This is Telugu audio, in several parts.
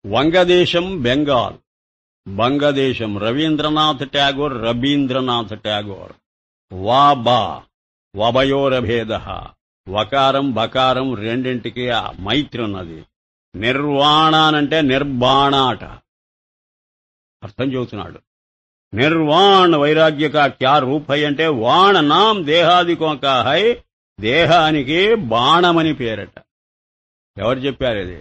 వంగదేశం బెంగాల్, బంగదేశం రవీంద్రనాథ్ ఠాగూర్, రబీంద్రనాథ్ ఠాగూర్. వాబా వభయోరభేద, వకారం బకారం రెండింటికి మైత్రి ఉన్నది. నిర్వాణానంటే నిర్బాణాట అర్థం చెబుతున్నాడు. నిర్వాణ వైరాగ్య కా క్యా రూప్ హై అంటే వాణ నాం దేహాదికో కా హై, దేహానికి బాణమని పేరట. ఎవరు చెప్పారు ఇది?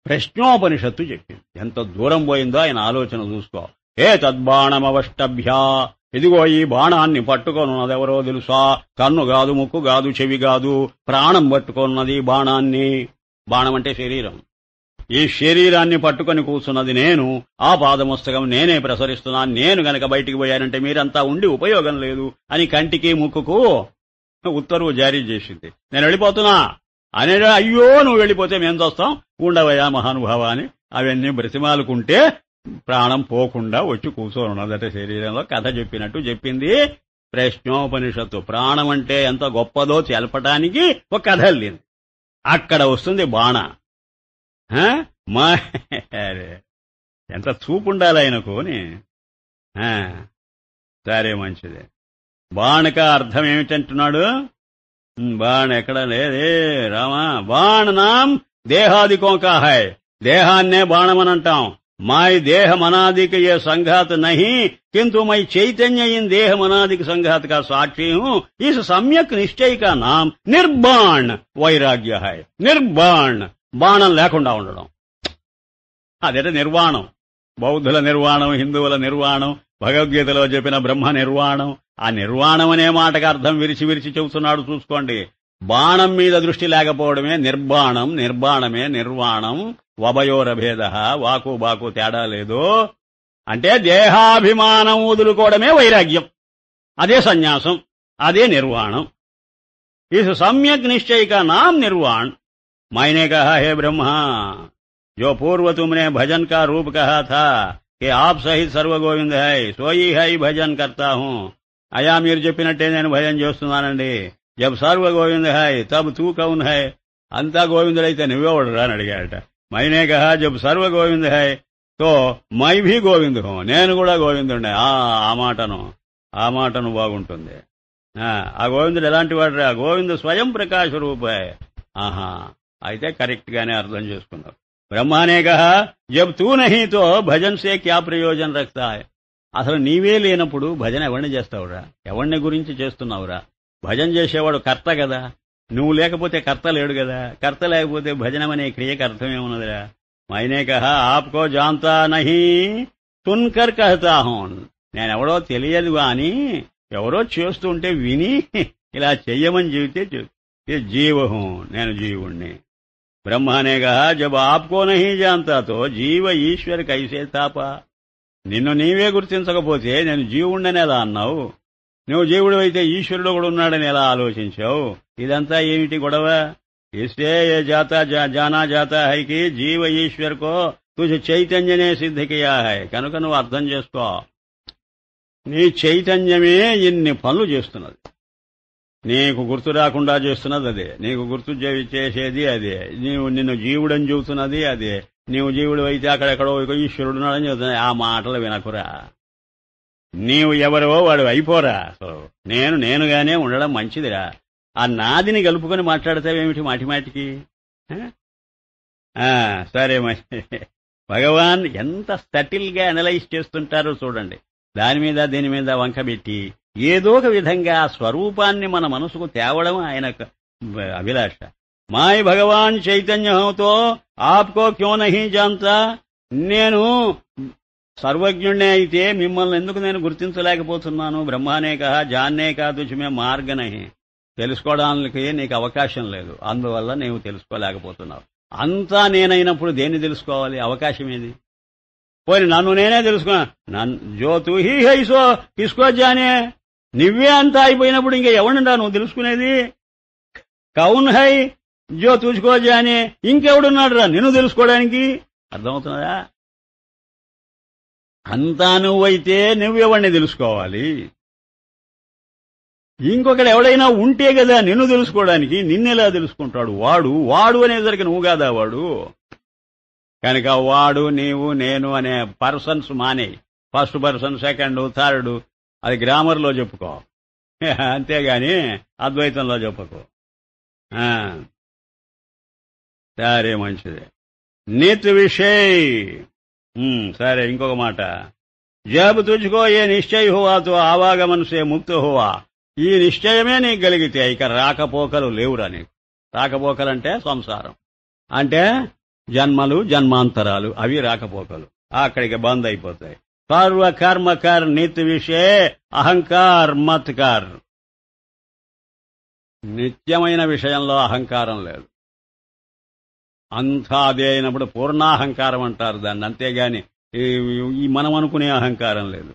ప్రశ్నోపనిషత్తు చెప్పింది. ఎంత దూరం పోయిందో ఆయన ఆలోచన చూసుకో. ఏ తద్బాణమవష్టభ్యా, ఇదిగో ఈ బాణాన్ని పట్టుకొనున్నదెవరో తెలుసా? కన్ను కాదు, ముక్కు కాదు, చెవి కాదు, ప్రాణం పట్టుకొన్నది బాణాన్ని. బాణం అంటే శరీరం. ఈ శరీరాన్ని పట్టుకొని కూర్చున్నది నేను. ఆ పాదమస్తకం నేనే ప్రసరిస్తున్నాను. నేను గనక బయటికి పోయానంటే మీరంతా ఉండి ఉపయోగం లేదు అని కంటికి ముక్కుకు ఉత్తర్వు జారీ చేసింది. నేను వెళ్ళిపోతున్నా అనే, అయ్యో నువ్వు వెళ్ళిపోతే మేం చూస్తాం, ఉండవయ్యా మహానుభావ అని అవన్నీ బ్రతిమాలుకుంటే ప్రాణం పోకుండా వచ్చి కూర్చొని ఉన్నదట శరీరంలో. కథ చెప్పినట్టు చెప్పింది ప్రశ్నోపనిషత్తు. ప్రాణం అంటే ఎంత గొప్పదో తెలపడానికి ఒక కథ వెళ్ళింది. అక్కడ వస్తుంది బాణ. ఎంత చూపు ఉండాలి ఆయనకు అని. సరే మంచిది. బాణక అర్థం ఏమిటంటున్నాడు? బాణ ఎక్కడ లేదే రామా. బాణ నాం దేహాదికోకా హై, దేహాన్నే బాణమనంటాం. మాయి దేహ మనాదికి ఏ సంఘాత్ నహి, కింటూ మై చైతన్య ఇన్ దేహ మనాదికి సంఘాత్ కా సాక్షి హూ. ఇస్ సమ్యక్ నిశ్చయ కా నాం నిర్బాణ్ వైరాగ్య హై. నిర్బాణ్ బాణం లేకుండా ఉండడం, అదేట నిర్వాణం. బౌద్ధుల నిర్వాణం, హిందువుల నిర్వాణం, భగవద్గీతలో చెప్పిన బ్రహ్మ నిర్వాణం. ఆ నిర్వాణం అనే మాటకు అర్థం విరిచి విరిచి చెబుతున్నాడు చూసుకోండి. బాణం మీద దృష్టి లేకపోవడమే నిర్బాణం, నిర్బాణమే నిర్వాణం. వభయోరభేద, వాకు బాకు తేడా లేదు. అంటే దేహాభిమానం వదులుకోవడమే వైరాగ్యం, అదే సన్యాసం, అదే నిర్వాణం. ఇస్ సమ్యక్ నిశ్చయ కా నాम निर्वाण. मैंने कहा हे ब्रह्मा, जो पूर्व तुमने भजन का रूप कहा था कि आप सहित सर्व गोविंद है, सोई है भजन करता हूँ. అయా మీరు చెప్పినట్టే నేను భజన చేస్తున్నానండి. జబ్ సర్వ గోవింద హై తబ్ తూ కౌన్ హై, అంతా గోవిందుడైతే నువ్వెవడురా అని అడిగాడట. మైనే కహా జబ్ సర్వ గోవింద హై తో మై భీ గోవింద్ హూ, నేను కూడా గోవిందుండే. ఆ మాటను బాగుంటుంది. ఆ గోవిందుడు ఎలాంటి వాడురా? గోవిందు స్వయం ప్రకాశ రూప హై. ఆహా, అయితే కరెక్ట్ గానే అర్థం చేసుకున్నారు. బ్రహ్మానే కహా జబ్ తూ నహీ తో భజన్ సే క్యా ప్రయోజన్ రఖతా హై. అసలు నీవే లేనప్పుడు భజన ఎవరిని చేస్తావురా? ఎవరిని గురించి చేస్తున్నావురా? భజన చేసేవాడు కర్త కదా, నువ్వు లేకపోతే కర్త లేడు కదా. కర్త లేకపోతే భజనం అనే క్రియకు అర్థమేమున్నదిరా? మైనే కహా ఆప్కో జాంతా నహీ తున్కర్ కహతా హూ. నేనెవడో తెలియదు అని ఎవరో చేస్తుంటే విని ఇలా చెయ్యమని చెబితే జీవ హూ, నేను జీవుణ్ణి. బ్రహ్మానే కహా జబ్ ఆప్కో నహీ జాంతా తో జీవ ఈశ్వర్ కైసే తాపా. నిన్ను నీవే గుర్తించకపోతే నేను జీవుణ్ణని ఎలా అన్నావు? నువ్వు జీవుడు అయితే ఈశ్వరుడు కూడా ఉన్నాడని ఎలా ఆలోచించావు? ఇదంతా ఏమిటి గొడవ? ఇస్తే ఏ జాతా జానా జాతా హైకి జీవ ఈశ్వర్ కో తుజ చైతన్యనే సిద్ధ కియా హై. కనుక నువ్వు అర్థం చేసుకో, నీ చైతన్యమే ఇన్ని పనులు చేస్తున్నది. నీకు గుర్తు రాకుండా చేస్తున్నది అదే, నీకు గుర్తు చేసేది అదే, నిన్ను జీవుడని చెబుతున్నది అదే. నీవు జీవుడు అయితే అక్కడెక్కడో ఈశ్వరుడు ఉన్నాడని చెబుతున్నా. ఆ మాటలు వినకురా. నీవు ఎవరో వాడు అయిపోరా. అసలు నేనుగానే ఉండడం మంచిదిరా. ఆ నాదిని కలుపుకొని మాట్లాడతావేమిటి మాటిమాటికి? సరే మరి భగవాన్ ఎంత సటిల్ గా అనలైజ్ చేస్తుంటారో చూడండి. దాని మీద దీని మీద వంకబెట్టి ఏదో ఒక విధంగా ఆ స్వరూపాన్ని మన మనసుకు తేవడం ఆయన అభిలాష. మాయ్ భగవాన్ చైతన్యంతో ఆప్కో క్యో నహీ జాంతా. నేను సర్వజ్ఞుణ్ణే అయితే మిమ్మల్ని ఎందుకు నేను గుర్తించలేకపోతున్నాను? బ్రహ్మానే కహా జాన్నే కా తుజ్మే మార్గ నహీ. తెలుసుకోవడానికి నీకు అవకాశం లేదు, అందువల్ల నీవు తెలుసుకోలేకపోతున్నావు. అంతా నేనైనప్పుడు దేన్ని తెలుసుకోవాలి? అవకాశం ఏది? పోయి నన్ను నేనే తెలుసుకున్నా. జో తూ హీ హై సో కిస్కో జానే. నువ్వే అంతా అయిపోయినప్పుడు ఇంకా ఎవడుండా నువ్వు తెలుసుకునేది? కౌన్ హై జో తుజ్కో జానే. ఇంకెవడున్నాడు రా నిన్ను తెలుసుకోవడానికి? అర్థమవుతున్నదా? అంతా నువ్వైతే నువ్వెవడిని తెలుసుకోవాలి? ఇంకొకడు ఎవడైనా ఉంటే కదా నిన్ను తెలుసుకోవడానికి. నిన్నెలా తెలుసుకుంటాడు? వాడు అనేసరికి నువ్వు కాదా వాడు? కనుక వాడు, నీవు, నేను అనే పర్సన్స్ మానే. ఫస్ట్ పర్సన్, సెకండ్, థర్డ్ అది గ్రామర్లో చెప్పుకో, అంతేగాని అద్వైతంలో చెప్పుకో. సరే, మంచిది. నిత్ విషయ్. సరే, ఇంకొక మాట. జబ్ తుజ్కో ఏ నిశ్చయ హువా తో ఆవాగమన్ సే ముక్త హువా. ఈ నిశ్చయమే నీకు కలిగితే ఇక రాకపోకలు లేవురా నీకు. రాకపోకలంటే సంసారం, అంటే జన్మలు జన్మాంతరాలు, అవి రాకపోకలు. అక్కడికి బంద్ అయిపోతాయి. సర్వ కర్మకర్ నిత్ విషయ అహంకార్ మత్కర్. నిత్యమైన విషయంలో అహంకారం లేదు. అంతా అదే అయినప్పుడు పూర్ణాహంకారం అంటారు దాన్ని, అంతేగాని ఈ మనం అనుకునే అహంకారం లేదు.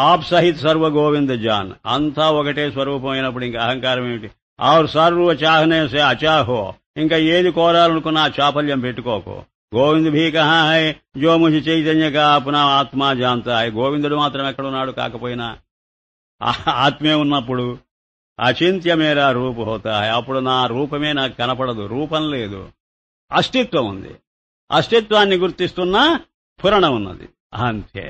ఆప్ సహిత్ సర్వ గోవింద జాన్. అంతా ఒకటే స్వరూపం అయినప్పుడు ఇంకా అహంకారం ఏమిటి? ఆర్ సర్వ చాహనే సే అచాహో. ఇంకా ఏది కోరాలనుకున్నా చాపల్యం పెట్టుకోకు. గోవింద్ భీ కహా హై జో ముझे చైతన్య కా అప్నా ఆత్మా జాంతా హై. గోవిందుడు మాత్రం ఎక్కడున్నాడు? కాకపోయినా ఆత్మే ఉన్నప్పుడు అచింత్య మేరా రూప్ హోతా హై. అప్పుడు నా రూపమే నాకు కనపడదు, రూపం లేదు, అస్తిత్వం ఉంది. అస్తిత్వాన్ని గుర్తిస్తున్నా స్ఫురణ ఉన్నది, అంతే.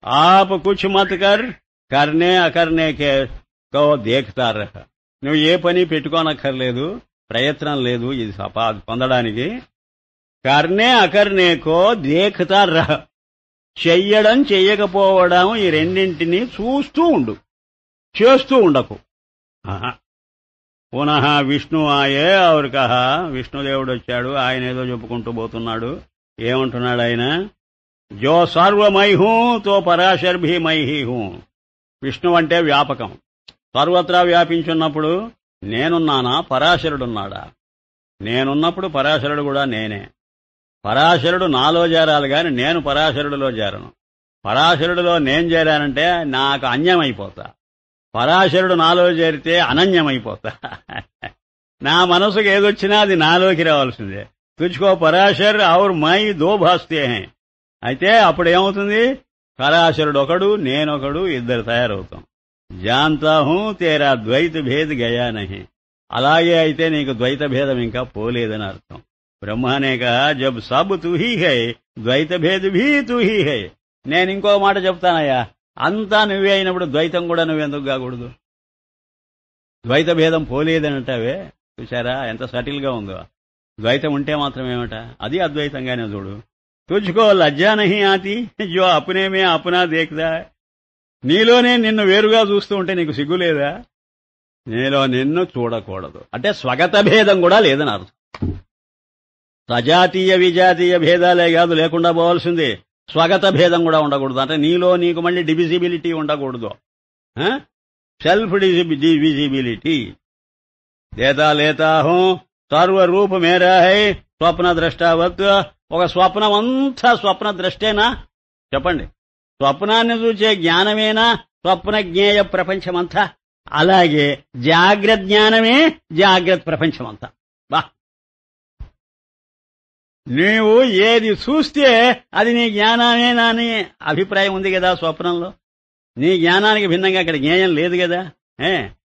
ఆప్ కుచ్ మత్ కర్, కర్నే అకర్నే కే కో దేఖ్తా రహ. నువ్వు ఏ పని పెట్టుకోనక్కర్లేదు, ప్రయత్నం లేదు ఇది పొందడానికి. కర్నే అకర్నేకో దేఖ్తా రహ. చెయ్యడం చెయ్యకపోవడం ఈ రెండింటినీ చూస్తూ ఉండు, చేస్తూ ఉండకు. పునః విష్ణు ఆయే ఔర్ కహా. విష్ణుదేవుడు వచ్చాడు, ఆయన ఏదో చెప్పుకుంటూ పోతున్నాడు. ఏమంటున్నాడు ఆయన? జో సర్వమై హూ తో పరాశర్ భీ మై హీ హూ. విష్ణు అంటే వ్యాపకం, సర్వత్రా వ్యాపించున్నప్పుడు నేనున్నానా, పరాశరుడున్నాడా? నేనున్నప్పుడు పరాశరుడు కూడా నేనే. పరాశరుడు నాలో చేరాలి గాని నేను పరాశరుడిలో చేరను. పరాశరుడిలో నేను చేరానంటే నాకు అన్యమైపోతా, పరాశరుడు నాలో చేరితే అనన్యమైపోతా. నా మనసుకు ఏదొచ్చినా అది నాలోకి రావాల్సిందే. తుజ్కో పరాశర్ ఔర్ మై దో భాస్తే హై. అయితే అప్పుడు ఏమవుతుంది? పరాశరుడు ఒకడు, నేనొకడు, ఇద్దరు తయారవుతాం. జాంతా హూ తేరా ద్వైత భేద్ గయా నహి. అలాగే అయితే నీకు ద్వైత భేదం ఇంకా పోలేదని అర్థం. బ్రహ్మనే కహా జబ్ సబ్ తూ హీ హై ద్వైత భేద్ భీ తూ హీ హై. నేను ఇంకో మాట చెప్తానయ్యా, అంతా నువ్వే అయినప్పుడు ద్వైతం కూడా నువ్వెందుకు కాకూడదు? ద్వైత భేదం పోలేదని అంటావే, చూశారా ఎంత సటిల్ గా ఉందో. ద్వైతం ఉంటే మాత్రం ఏమిట? అది అద్వైతంగానే చూడు. తుజ్కో లజ్జా నహీ ఆతి జో అప్నే మే అప్నా దేఖ్దా. నీలోనే నిన్ను వేరుగా చూస్తూ ఉంటే నీకు సిగ్గు లేదా? నీలో నిన్ను చూడకూడదు అంటే స్వగత భేదం కూడా లేదని అర్థం. సజాతీయ విజాతీయ భేదాలే కాదు లేకుండా పోవాల్సింది, స్వగత భేదం కూడా ఉండకూడదు. అంటే నీలో నీకు మళ్ళీ డివిజిబిలిటీ ఉండకూడదు, self divisibility. దేతా లేతా who సర్వరూప Mera high స్వప్న ద్రష్టావత్. ఒక స్వప్నం అంతా స్వప్న ద్రష్టేనా? చెప్పండి. స్వప్నాన్ని చూసే జ్ఞానమేనా స్వప్న జ్ఞేయ ప్రపంచమంతా? అలాగే జాగ్రత్త జ్ఞానమే జాగ్రత్త ప్రపంచమంతా. బా, నీవు ఏది చూస్తే అది నీ జ్ఞానమేనా అని అభిప్రాయం ఉంది కదా స్వప్నంలో. నీ జ్ఞానానికి భిన్నంగా అక్కడ జ్ఞేయం లేదు కదా.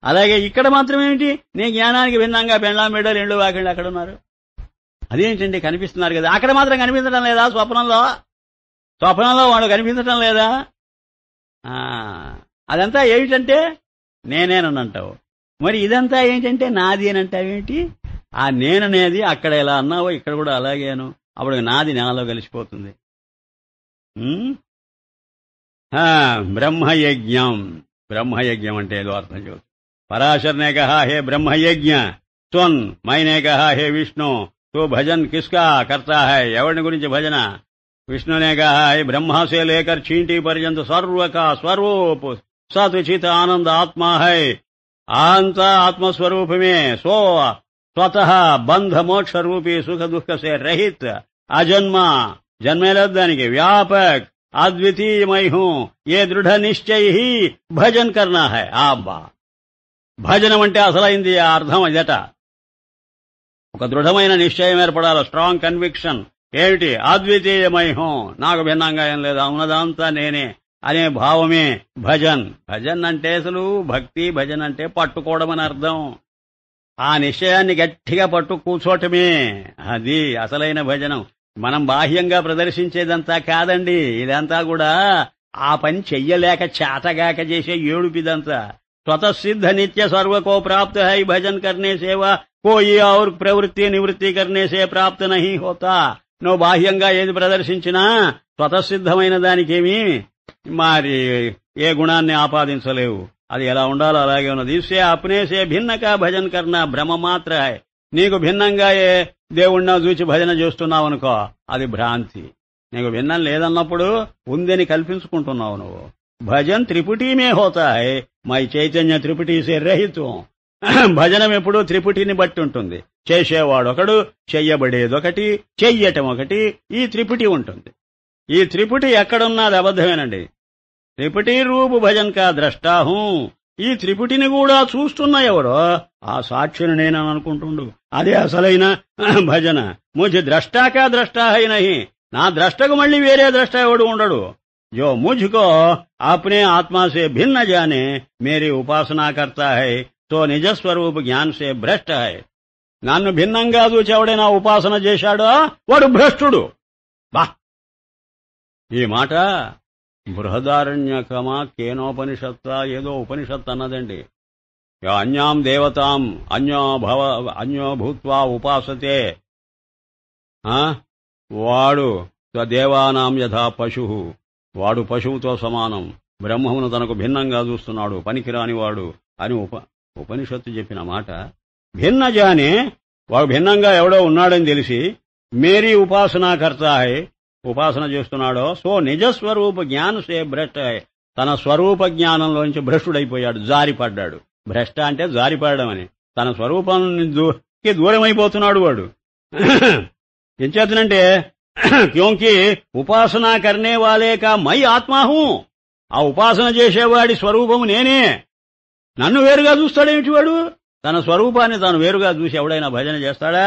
అలాగే ఇక్కడ మాత్రం ఏమిటి? నీ జ్ఞానానికి భిన్నంగా పెండ్లాం బిడ్డలు ఇండ్లు వాకిళ్ళు అక్కడ ఉన్నారు. అదేంటండి కనిపిస్తున్నారు కదా, అక్కడ మాత్రం కనిపించడం లేదా? స్వప్నంలో వాడు కనిపించటం లేదా? అదంతా ఏమిటంటే నేనేనంటావు. మరి ఇదంతా ఏంటంటే నాది అని అంటావేంటి? ఆ నేననేది అక్కడ ఎలా అన్నావో ఇక్కడ కూడా అలాగేను. అప్పుడు నాది నాలో కలిసిపోతుంది. బ్రహ్మయజ్ఞం. బ్రహ్మయజ్ఞం అంటే ఏదో అర్థం చూడు. పరాశర్ నే కహా హే బ్రహ్మయజ్ఞ త్వన్. మైనే కహా హే విష్ణు తో భజన్ కిస్కా కర్తా హై. ఎవరిని గురించి భజన? విష్ణునే కహా హై బ్రహ్మ సే లేకర్ చీంటీ పర్యంత సర్వ కా స్వరూప్ సత్చిత్ ఆనంద ఆత్మా హై. అంతా ఆత్మస్వరూపమే. సో స్వతః బంధ మోక్ష రూపీ సుఖ దుఃఖ సే రహిత్ అజన్మ. జన్మే లేదు దానికి. వ్యాపక్ అద్వితీయమై హూ ఏ దృఢ నిశ్చయ హీ భజన్ కర్నా హై. అబ్బా, భజనం అంటే అసలైంది ఆ అర్థం ఇదట. ఒక దృఢమైన నిశ్చయం ఏర్పడాలి, స్ట్రాంగ్ కన్విక్షన్. ఏమిటి? అద్వితీయమై హూ, నాకు భిన్నంగా ఏం లేదు, ఉన్నదంతా నేనే అనే భావమే భజన్. భజన్ అంటే అసలు భక్తి. భజన్ అంటే పట్టుకోవడం అని అర్థం. ఆ నిశ్చయాన్ని గట్టిగా పట్టు కూర్చోటమే అది అసలైన భజనం. మనం బాహ్యంగా ప్రదర్శించేదంతా కాదండి. ఇదంతా కూడా ఆ పని చెయ్యలేక చేతగాక చేసే ఏడుపిదంతా. స్వతసిద్ధ నిత్య सर्व को प्राप्त है भजन करने सेवा कोई और ప్రవృత్తి నివృత్తి करने से प्राप्त नहीं होता. నువ్వు బాహ్యంగా ఏది ప్రదర్శించినా స్వతసిద్ధమైన దానికేమీ మరి ఏ గుణాన్ని ఆపాదించలేవు. అది ఎలా ఉండాలో అలాగే ఉన్నది. ఇస్సే అప్నే సే భిన్న కా భజన్ కర్నా భ్రమ మాత్ర హై. నీకు భిన్నంగా ఏ దేవుణ్ణి చూచి భజన చేస్తున్నావనుకో అది భ్రాంతి. నీకు భిన్నం లేదన్నప్పుడు ఉందని కల్పించుకుంటున్నావు నువ్వు. భజన్ త్రిపుటీమే హోతా హై మై చైతన్య త్రిపుటీ సే రహితం. భజనం ఎప్పుడూ త్రిపుటిని బట్టి ఉంటుంది. చేసేవాడొకడు, చెయ్యబడేదొకటి, చెయ్యటం ఒకటి, ఈ త్రిపుటి ఉంటుంది. ఈ త్రిపుటి ఎక్కడున్నది అబద్ధమేనండి. త్రిపుటి రూపు భజన్ కా ద్రష్టాహూ. ఈ త్రిపుటిని కూడా చూస్తున్న ఎవరో ఆ సాక్షిని నేనని అనుకుంటుండు. అదే అసలైన భజన. ముझ ద్రష్టాకా ద్రష్టా హై నహి. నా ద్రష్టకు మళ్ళీ వేరే ద్రష్ట ఎవడు ఉండడు. जो मुझको अपने आत्मा से भिन्न जाने मेरी उपासना करता है तो నిజస్వరూప జ్ఞాన్ సే భ్రష్ట హై. నన్ను భిన్నంగా చూచి ఎవడైనా ఉపాసన చేశాడో వాడు భ్రష్టుడు. బా ఈ మాట బృహదారణ్యకమా కేనోపనిషత్త ఏదో ఉపనిషత్ అన్నదండి. అన్యాం దేవతాం అన్యో భూత్వా ఉపాసతే. వాడు దేవానాం యథా పశు. వాడు పశువుతో సమానం. బ్రహ్మమును తనకు భిన్నంగా చూస్తున్నాడు, పనికిరానివాడు అని ఉపనిషత్తు చెప్పిన మాట. భిన్న జానే వాడు భిన్నంగా ఎవడో ఉన్నాడని తెలిసి మేరీ ఉపాసనాకర్తా హై ఉపాసన చేస్తున్నాడో సో నిజస్వరూప జ్ఞాన సే భ్రష్ట హై. తన స్వరూప జ్ఞానంలోంచి భ్రష్టుడైపోయాడు, జారిపడ్డాడు. భ్రష్ట అంటే జారిపడడం అని. తన స్వరూపానికి దూరమైపోతున్నాడు వాడు. ఎంచేతనంటే క్యోంకి ఉపాసనా కర్నే వాలే కా మై ఆత్మా హూ. ఆ ఉపాసన చేసేవాడి స్వరూపము నేనే. నన్ను వేరుగా చూస్తాడేమిటి వాడు? తన స్వరూపాన్ని తాను వేరుగా చూసి ఎవడైనా భజన చేస్తాడా?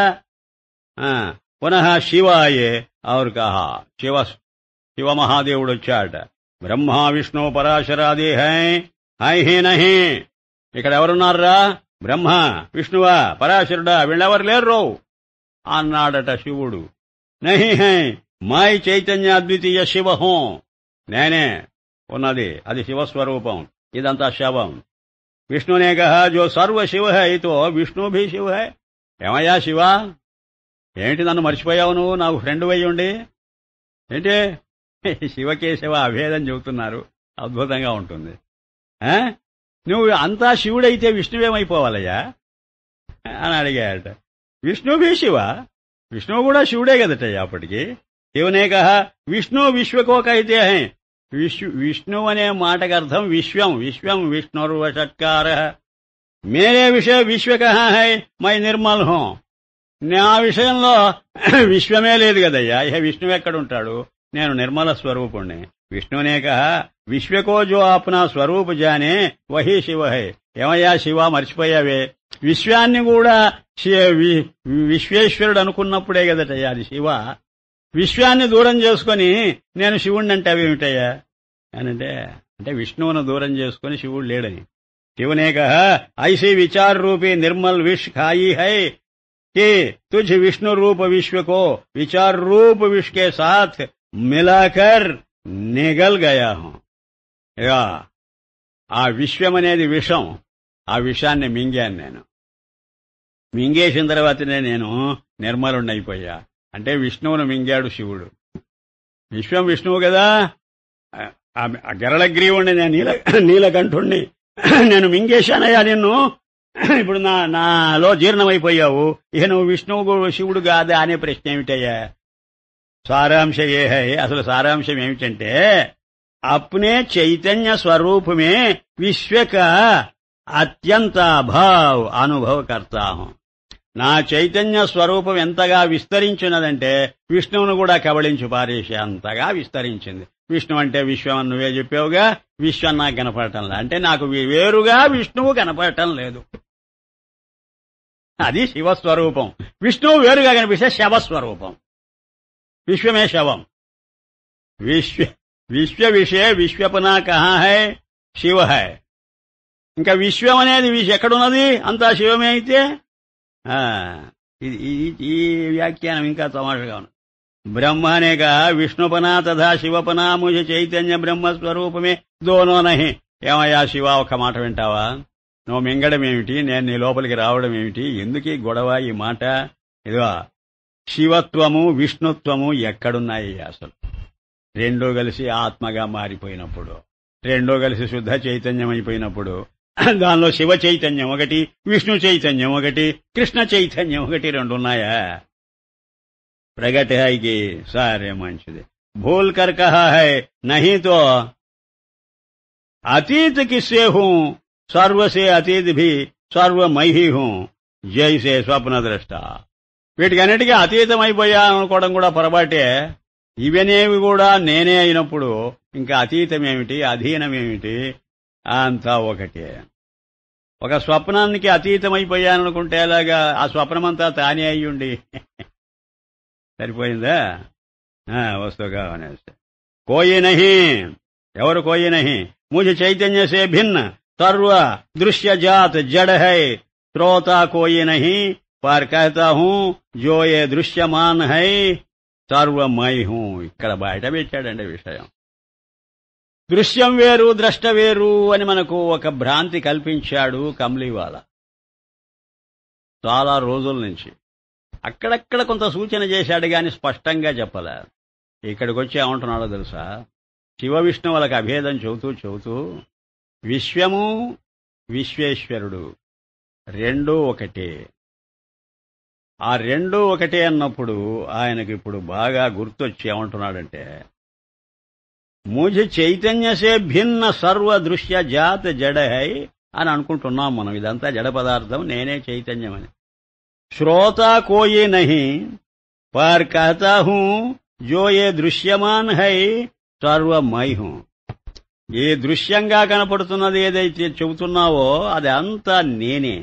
పునః శివాయే ఔర్ కహా. శివ మహాదేవుడు వచ్చాట. బ్రహ్మ విష్ణు పరాశరాది హై హే నహి. ఇక్కడ ఎవరున్నారా? బ్రహ్మ, విష్ణువా, పరాశరుడా వీళ్ళెవరు లేరు అన్నాడట శివుడు. నహి హై మై చైతన్య అద్వితీయ శివ హూ. నేనే ఉన్నది, అది శివస్వరూపం, ఇదంతా శవం. విష్ణునే కహా జో సర్వ శివ హై తో విష్ణు భీ శివ హై. ఏమయ్యా శివ, ఏంటి నన్ను మర్చిపోయావు నువ్వు? నాకు ఫ్రెండ్ అయ్యి ఉండి ఏంటి శివకేశవ అభేదం చెబుతున్నారు. అద్భుతంగా ఉంటుంది. నువ్వు అంతా శివుడైతే విష్ణువేమైపోవాలయ్యా అని అడిగాడట. విష్ణు భీ శివ, విష్ణువు కూడా శివుడే కదటయ్యా అప్పటికి. శివనే కహా విష్ణు విశ్వకోకైతే హై. విష్ణు అనే మాటకు అర్థం విశ్వం. విశ్వం విష్ణుర్వషట్కార. మేరే విషయ విశ్వ కహా హై మై నిర్మల్ హూ. నా విషయంలో విశ్వమే లేదు కదయ్యా, ఇహ విష్ణువు ఎక్కడుంటాడు? నేను నిర్మల స్వరూపుణ్ణి. విష్ణునే కహా విశ్వకో జో అప్నా స్వరూప జానే వహీ శివ హై. ఏమయ్యా శివ మర్చిపోయావే, విశ్వాన్ని కూడా విశ్వేశ్వరుడు అనుకున్నప్పుడే కదటయ్యా అది శివ. విశ్వాన్ని దూరం చేసుకుని నేను శివుణ్ణి అంటే అవేమిటయ్యా అంటే విష్ణువును దూరం చేసుకుని శివుడు లేడని. శివనే కహా ఐసీ విచార రూపీ నిర్మల్ విష్ ఖాయి హై कि तुझ विष्णु रूप विश्व को विचार रूप विश्व के साथ मिलाकर निगल गया हूं. ఆ విశ్వం అనేది విషం, ఆ విషాన్ని మింగాను నేను. మింగేసిన తర్వాతనే నేను నిర్మలుణ్ణైపోయా. అంటే విష్ణువును మింగాడు శివుడు. విశ్వం విష్ణువు కదా, గరళగ్రీవుణ్ణి నేను నీలకంఠుణ్ణి నేను మింగేశానయ్యా నిన్ను. ఇప్పుడు నాలో జీర్ణమైపోయావు, ఇక నువ్వు విష్ణువు శివుడు కాదా అనే ప్రశ్న ఏమిటయ్యా? సారాంశం ఏ హై, అసలు సారాంశం ఏమిటంటే అప్నే చైతన్య స్వరూపమే విశ్వక అత్యంత భావ్ అనుభవ కర్తాహం. నా చైతన్య స్వరూపం ఎంతగా విస్తరించినదంటే విష్ణువును కూడా కబళించి పారేసే అంతగా విస్తరించింది. విష్ణు అంటే విశ్వం అని నువ్వే చెప్పావుగా, విశ్వం నాకు కనపడటం లేదు అంటే నాకు వేరుగా విష్ణువు కనపడటం లేదు. అది శివస్వరూపం. విష్ణువు వేరుగా కనిపిస్తే శవస్వరూపం. విశ్వమే శవం. విశ్వ విషయ విశ్వపునా కహా హై శివ హై. ఇంకా విశ్వం అనేది ఎక్కడున్నది? అంతా శివమే అయితే ఆ, ఈ వ్యాఖ్యానం ఇంకా తమాషగా ఉంది. బ్రహ్మ అనేక విష్ణుపనా తథా శివపనా ముజ చైతన్య బ్రహ్మస్వరూపమే దోనో నహి. ఏమయ్యా శివ, ఒక మాట వింటావా? నువ్వు మింగడం ఏమిటి, నేను నీ లోపలికి రావడం ఏమిటి, ఎందుకీ గొడవ ఈ మాట? ఇదిగో శివత్వము విష్ణుత్వము ఎక్కడున్నాయి అసలు? రెండూ కలిసి ఆత్మగా మారిపోయినప్పుడు, రెండూ కలిసి శుద్ధ చైతన్యం అయిపోయినప్పుడు, దానిలో శివ చైతన్యం ఒకటి, విష్ణు చైతన్యం ఒకటి, కృష్ణ చైతన్యం ఒకటి, రెండున్నాయా? ప్రగట్ హై కి సారే మంచిది. భూల్ కర్ కహా హై నహీ తో Atit కిస్సే who సర్వసే Atit Bhi సర్వమై he who జైసే స్వప్న ద్రష్ట. వీటికన్నిటికీ అతీతం అయిపోయా అనుకోవడం కూడా పొరపాటే. ఇవనేవి కూడా నేనే అయినప్పుడు ఇంకా అతీతమేమిటి, అధీనమేమిటి, అంతా ఒకటే. ఒక స్వప్నానికి అతీతమైపోయాననుకుంటే అలాగా ఆ స్వప్నమంతా తానే అయ్యుండి సరిపోయిందా? వస్తుగా అనేసి కోయి నహి, ఎవరు కోయి నహి, ముझ చైతన్య సే భిన్న సర్వ దృశ్య జాత్ జడ హై శ్రోతా కోయి నహి పర్ కహతా హూ జో ఏ దృశ్యమాన్ హై సర్వమై హూ. ఇక్కడ బయట పెట్టాడండి విషయం. దృశ్యం వేరు ద్రష్ట వేరు అని మనకు ఒక భ్రాంతి కల్పించాడు కమ్లీవాలా చాలా రోజుల నుంచి. అక్కడక్కడ కొంత సూచన చేశాడు గాని స్పష్టంగా చెప్పలే. ఇక్కడికి వచ్చి ఏమంటున్నాడో తెలుసా? శివ విష్ణువులకు అభేదం చెబుతూ విశ్వము విశ్వేశ్వరుడు రెండూ ఒకటే. ఆ రెండూ ఒకటే అన్నప్పుడు ఆయనకి ఇప్పుడు బాగా గుర్తొచ్చి ఏమంటున్నాడంటే, ముझ చైతన్య సే భిన్న సర్వ దృశ్య జాత్ జడ హై అని అనుకుంటున్నాం మనం. ఇదంతా జడ పదార్థం, నేనే చైతన్యం అని. శ్రోతా కోయి నహి పర్ కహతా హూ జో ఏ దృశ్యమాన్ హై సర్వమై హూ. ఏ దృశ్యంగా కనపడుతున్నది ఏదైతే చెబుతున్నావో అది అంతా నేనే.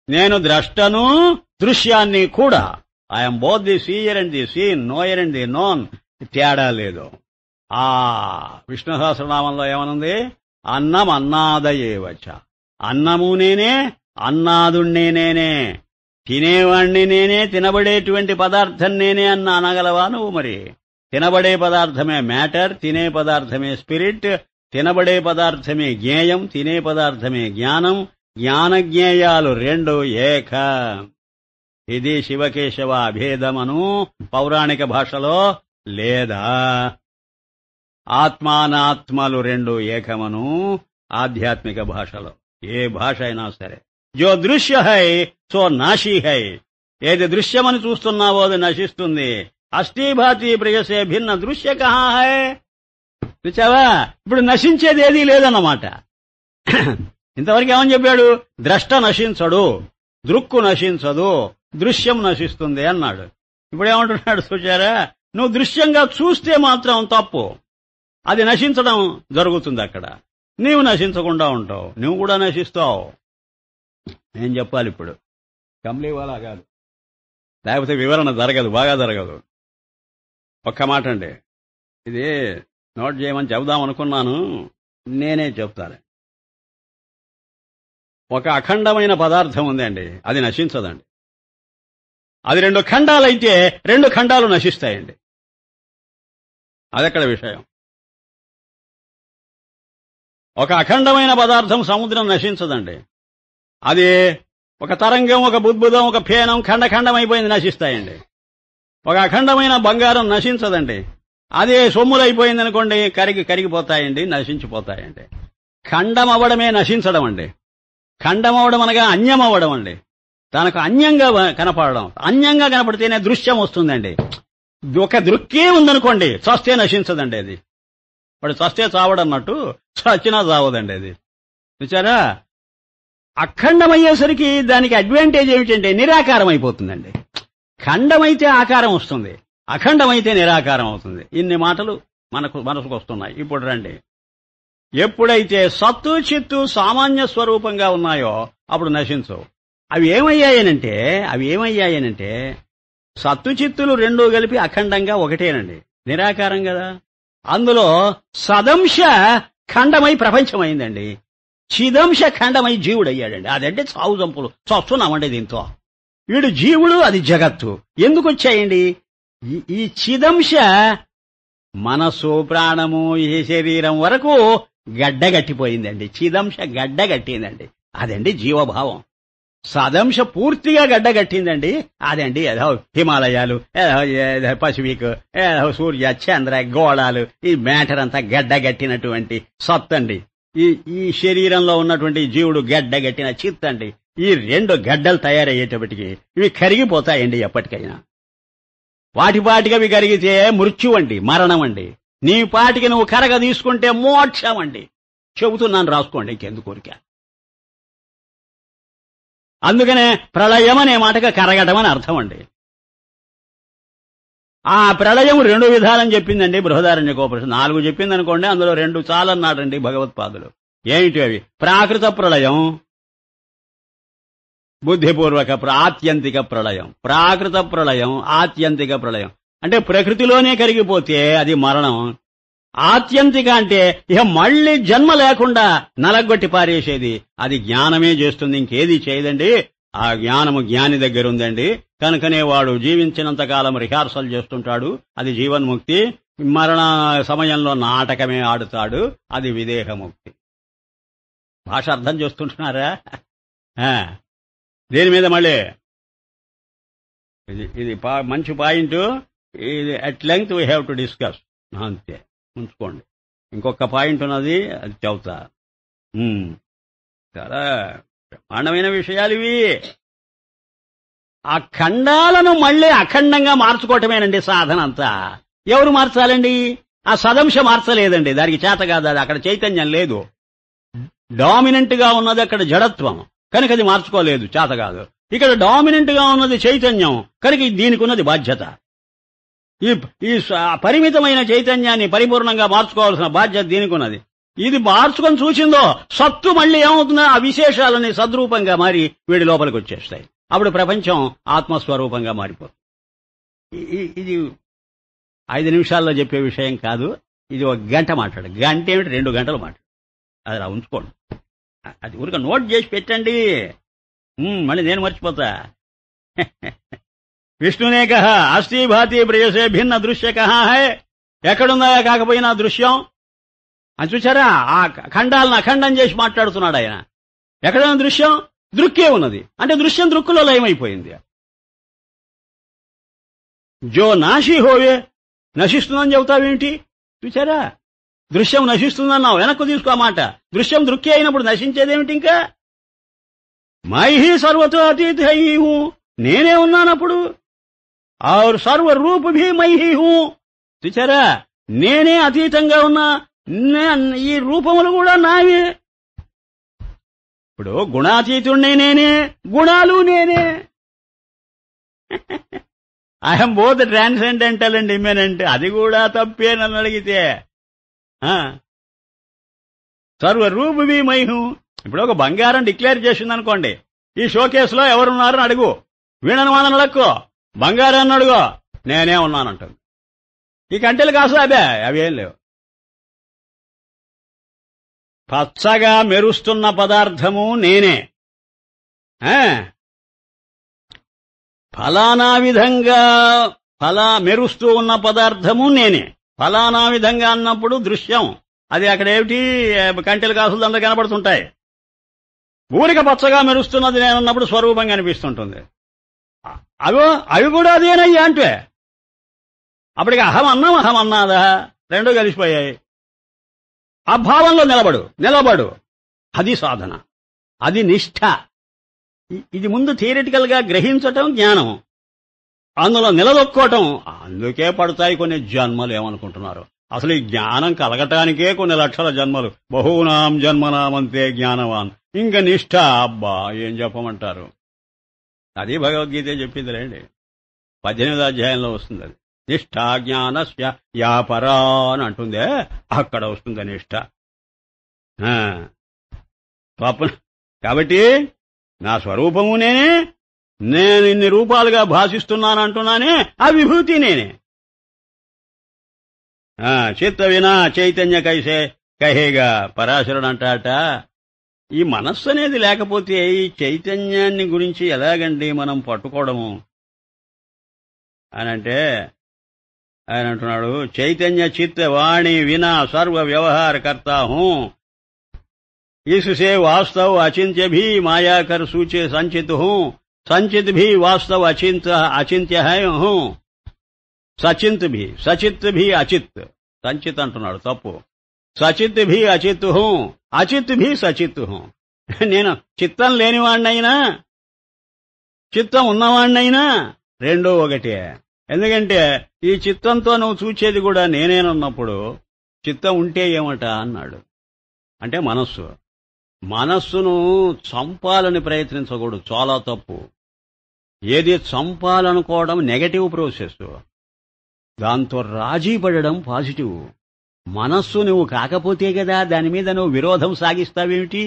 నేను ద్రష్టను దృశ్యాన్ని కూడా. I'm both the seer and the seen, knower and the known. తేడా లేదు. ఆ విష్ణు సహస్రనామంలో ఏమనుంది? అన్నం అన్నాదయేవచ. అన్నము నేనే, అన్నాదుణ్ణి నేనే, తినేవాణ్ణి నేనే, తినబడేటువంటి పదార్థం నేనే అన్న అనగలవా నువ్వు? మరి తినబడే పదార్థమే మ్యాటర్, తినే పదార్థమే స్పిరిట్, తినబడే పదార్థమే జ్ఞేయం, తినే పదార్థమే జ్ఞానం. జ్ఞానజ్ఞేయాలు రెండు ఏక. ఇది శివకేశవ అభేదమను పౌరాణిక భాషలో లేదా? ఆత్మానాత్మలు రెండు ఏకమను ఆధ్యాత్మిక భాషలో. ఏ భాష అయినా సరే. జో దృశ్య హై సో నాశీ హై. ఏది దృశ్యమని చూస్తున్నావో అది నశిస్తుంది. అస్థిభాతి ప్రియసే భిన్న దృశ్య కహా హై. చూచావా? ఇప్పుడు నశించేది ఏదీ లేదన్నమాట. ఇంతవరకు ఏమని చెప్పాడు? ద్రష్ట నశించడు, దృక్కు నశించదు, దృశ్యం నశిస్తుంది అన్నాడు. ఇప్పుడు ఏమంటున్నాడు చూచారా? నువ్వు దృశ్యంగా చూస్తే మాత్రం తప్పు, అది నశించడం జరుగుతుంది అక్కడ. నీవు నశించకుండా ఉంటావు, నువ్వు కూడా నశిస్తావు. నేను చెప్పాలి ఇప్పుడు, కమ్లీవాలా కాదు, లేకపోతే వివరణ జరగదు, బాగా జరగదు. ఒక్క మాట అండి, ఇది నోట్ చేయమని చెబుదాం అనుకున్నాను, నేనే చెప్తాను. ఒక అఖండమైన పదార్థం ఉందండి, అది నశించదండి. అది రెండు ఖండాలైతే రెండు ఖండాలు నశిస్తాయండి. అదెక్కడ విషయం? ఒక అఖండమైన పదార్థం సముద్రం నశించదండి. అది ఒక తరంగం, ఒక బుద్బుదం, ఒక ఫేనం ఖండఖండం అయిపోయింది, నశిస్తాయండి. ఒక అఖండమైన బంగారం నశించదండి. అదే సొమ్ములైపోయింది అనుకోండి, కరిగిపోతాయండి, నశించిపోతాయండి. ఖండం అవ్వడమే నశించడం అండి. ఖండం అవ్వడం అనగా అన్యం అవ్వడం అండి. తనకు అన్యంగా కనపడడం. అన్యంగా కనపడితేనే దృశ్యం వస్తుందండి. ఒక దృక్కే ఉందనుకోండి, చస్తే నశించదండి. అది వాడు చస్తే చావడన్నట్టు, చచ్చినా చావదండి అది. చూచారా? అఖండమయ్యేసరికి దానికి అడ్వాంటేజ్ ఏమిటంటే నిరాకారం అయిపోతుందండి. ఖండమైతే ఆకారం వస్తుంది, అఖండమైతే నిరాకారం అవుతుంది. ఇన్ని మాటలు మనసుకు వస్తున్నాయి. ఇప్పుడు రండి, ఎప్పుడైతే సత్తు చిత్తు సామాన్య స్వరూపంగా ఉన్నాయో అప్పుడు నశించవు. అవి ఏమయ్యాయనంటే సత్తు చిత్తులు రెండూ కలిపి అఖండంగా ఒకటేనండి, నిరాకారం కదా. అందులో సదంశ ఖండమై ప్రపంచమైందండి. చిదంశ ఖండమై జీవుడయ్యాడండి. అదంటే చావు చంపులు చస్తున్నామండి దీంతో. వీడు జీవుడు, అది జగత్తు. ఎందుకు వచ్చాయండి? ఈ చిదంశ మనస్సు, ప్రాణము, ఈ శరీరం వరకు గడ్డగట్టిపోయిందండి. చిదంశ గడ్డగట్టిందండి. అదండి జీవభావం. సదంశ పూర్తిగా గడ్డగట్టిందండి. అదండి ఏదో హిమాలయాలు, ఏదో పసిఫిక్, ఏదో సూర్య, చంద్ర, గోళాలు, ఈ మ్యాటర్ అంతా గడ్డగట్టినటువంటి సత్తండి. ఈ శరీరంలో ఉన్నటువంటి జీవుడు గడ్డగట్టిన చిత్తండి. ఈ రెండు గడ్డలు తయారయ్యేటప్పటికి ఇవి కరిగిపోతాయండి ఎప్పటికైనా. వాటిపాటికి అవి కరిగితే మృత్యు అండి, మరణం అండి. నీ పాటికి నువ్వు కరగ తీసుకుంటే మోక్షం అండి. చెబుతున్నాను, రాసుకోండి, ఇంకెందుకు కోరిక. అందుకనే ప్రళయం అనే మాటగా కరగటం అని అర్థం అండి. ఆ ప్రళయం 2 విధాలని చెప్పిందండి బృహదారణ్యకోపనిషత్తు. 4 చెప్పిందనుకోండి, అందులో 2 చాలన్నాడండి భగవత్పాదులు. ఏమిటి అవి? ప్రాకృత ప్రళయం, బుద్ధిపూర్వక ఆత్యంతిక ప్రళయం. ప్రాకృత ప్రళయం, ఆత్యంతిక ప్రళయం అంటే ప్రకృతిలోనే కరిగిపోతే అది మరణం. ఆత్యంతిక అంటే ఇక మళ్లీ జన్మ లేకుండా నలగొట్టి పారేసేది. అది జ్ఞానమే చేస్తుంది, ఇంకేది చేయదండి. ఆ జ్ఞానము జ్ఞాని దగ్గర ఉందండి. కనుకనే వాడు జీవించినంత కాలం రిహార్సల్ చేస్తుంటాడు. అది జీవన్ముక్తి. మరణ సమయంలో నాటకమే ఆడుతాడు. అది విదేహముక్తి. భాష అర్థం చేస్తుంటున్నారా? దీని మీద మళ్ళీ ఇది మంచి పాయింట్. ఇది at length we have to discuss. అంతే, ఉంచుకోండి. ఇంకొక పాయింట్ ఉన్నది, అది చెబుతా. చాలా బ్రహ్మాండమైన విషయాలు ఇవి. ఆ ఖండాలను మళ్ళీ అఖండంగా మార్చుకోవటమేనండి సాధన అంతా. ఎవరు మార్చాలండి? ఆ సదంశ మార్చలేదండి, దానికి చేత కాదు. అది అక్కడ చైతన్యం లేదు. డామినెంట్ గా ఉన్నది అక్కడ జడత్వం, కనుక అది మార్చుకోలేదు, చేత కాదు. ఇక్కడ డామినెంట్ గా ఉన్నది చైతన్యం, కనుక దీనికి ఉన్నది బాధ్యత. ఈ పరిమితమైన చైతన్యాన్ని పరిపూర్ణంగా మార్చుకోవాల్సిన బాధ్యత దీనికి ఉన్నది. ఇది మార్చుకొని చూసిందో సత్తు మళ్ళీ ఏమవుతుందో ఆ విశేషాలని సద్రూపంగా మారి వీడి లోపలికి వచ్చేస్తాయి. అప్పుడు ప్రపంచం ఆత్మస్వరూపంగా మారిపోతుంది. ఇది 5 నిమిషాల్లో చెప్పే విషయం కాదు. ఇది 1 గంట మాట్లాడు. గంట ఏమిటి, 2 గంటలు మాట్లాడు. అది అలా ఉంచుకోండి. అది ఊరిక నోట్ చేసి పెట్టండి, మళ్ళీ నేను మర్చిపోతా. విష్ణునే కహ అస్థి భాతి ప్రియసే భిన్న దృశ్య కహా హై. ఎక్కడుందా కాకపోయినా దృశ్యం అని చూసారా? ఆ ఖండాలను అఖండం చేసి మాట్లాడుతున్నాడు ఆయన. ఎక్కడైనా దృశ్యం, దృక్కే ఉన్నది అంటే దృశ్యం దృక్కులో లయమైపోయింది. జో నాశీ హోవే, నశిస్తుందని చెబుతావేంటి? చూసారా? దృశ్యం నశిస్తుందన్నావు, వెనక్కు తీసుకో మాట. దృశ్యం దృక్కే అయినప్పుడు నశించేదేమిటి? ఇంకా మైహి సర్వతో అతీత హూ, నేనే ఉన్నానప్పుడు. और सर्वरूप भी मैं ही हूं. చూచారా? నేనే అతీతంగా ఉన్నా, ఈ రూపములు కూడా నావే. ఇప్పుడు గుణాతీతుణ్ణి నేనే, గుణాలు నేనే. I'm both transcendental and immanent. అది కూడా తప్పే నన్ను అడిగితే. సర్వరూప్ भी मैं हूं. ఇప్పుడు ఒక బంగారం డిక్లేర్ చేసిందనుకోండి, ఈ షోకేసులో ఎవరున్నారని అడుగు, వీణను వాళ్ళని అడక్కో, బంగారాన్ని అడుగో, నేనే ఉన్నానంటుంది. ఈ కంటెలు కాసు అదే, అవేం లేవు. పచ్చగా మెరుస్తున్న పదార్థము నేనే. ఫలానా విధంగా మెరుస్తూ ఉన్న పదార్థము నేనే. ఫలానా విధంగా అన్నప్పుడు దృశ్యం, అది అక్కడ ఏమిటి, కంటెలు కాసులు అందరూ కనబడుతుంటాయి. ఊరిక పచ్చగా మెరుస్తున్నది నేనున్నప్పుడు స్వరూపంగా అనిపిస్తుంటుంది. అవి కూడా అదేనయ్యా అంటే అప్పటికి అహం అన్నాదా, రెండూ కలిసిపోయాయి. ఆ భావంలో నిలబడు. అది సాధన, అది నిష్ఠ. ఇది ముందు థియరిటికల్ గా గ్రహించటం జ్ఞానం, అందులో నిలదొక్కోవటం. అందుకే పడతాయి కొన్ని జన్మలు. ఏమనుకుంటున్నారు? అసలు ఈ జ్ఞానం కలగటానికే కొన్ని లక్షల జన్మలు. బహూనాం జన్మనామంతే జ్ఞానవాన్. ఇంకా నిష్ఠ, అబ్బా ఏం చెప్పమంటారు. అది భగవద్గీత చెప్పింది రండి, 18వ అధ్యాయంలో వస్తుంది. అది నిష్ఠా జ్ఞానస్య యా పరా అని అంటుందే, అక్కడ వస్తుంది నిష్ఠ. కాబట్టి నా స్వరూపము నేనే, నేను ఇన్ని రూపాలుగా భాషిస్తున్నానంటున్నానే, ఆ విభూతి నేనే. చిత్త వినా చైతన్య కైసే కహేగా. పరాశరుడు అంటాట, ఈ మనస్సు అనేది లేకపోతే ఈ చైతన్యాన్ని గురించి ఎలాగండి మనం పట్టుకోవడము అనంటే ఆయన అంటున్నాడు, చైతన్య చిత్త వాణి వినా సర్వ వ్యవహార కర్తా హూ, इससे वास्तव अचिंत्य भी माया कर सूचे संचित हूँ, संचित भी वास्तव अचिंत्य है हूँ, सचित भी अचित, संचित అంటున్నాడు తప్పు, సచిత్ భీ అచిత్ హూ, అచిత్ భీ సచిత్ హూ. నేను చిత్తం లేనివాణ్ణైనా చిత్తం ఉన్నవాణ్ణైనా రెండో ఒకటే. ఎందుకంటే ఈ చిత్తంతో నువ్వు చూచేది కూడా నేనేనన్నప్పుడు చిత్తం ఉంటే ఏమట అన్నాడు. అంటే మనస్సును చంపాలని ప్రయత్నించకూడదు, చాలా తప్పు. ఏది చంపాలనుకోవడం నెగటివ్ ప్రాసెస్, దాంతో రాజీ పడడం పాజిటివ్. మనస్సు నువ్వు కాకపోతే కదా దాని మీద నువ్వు విరోధం సాగిస్తావేమిటి?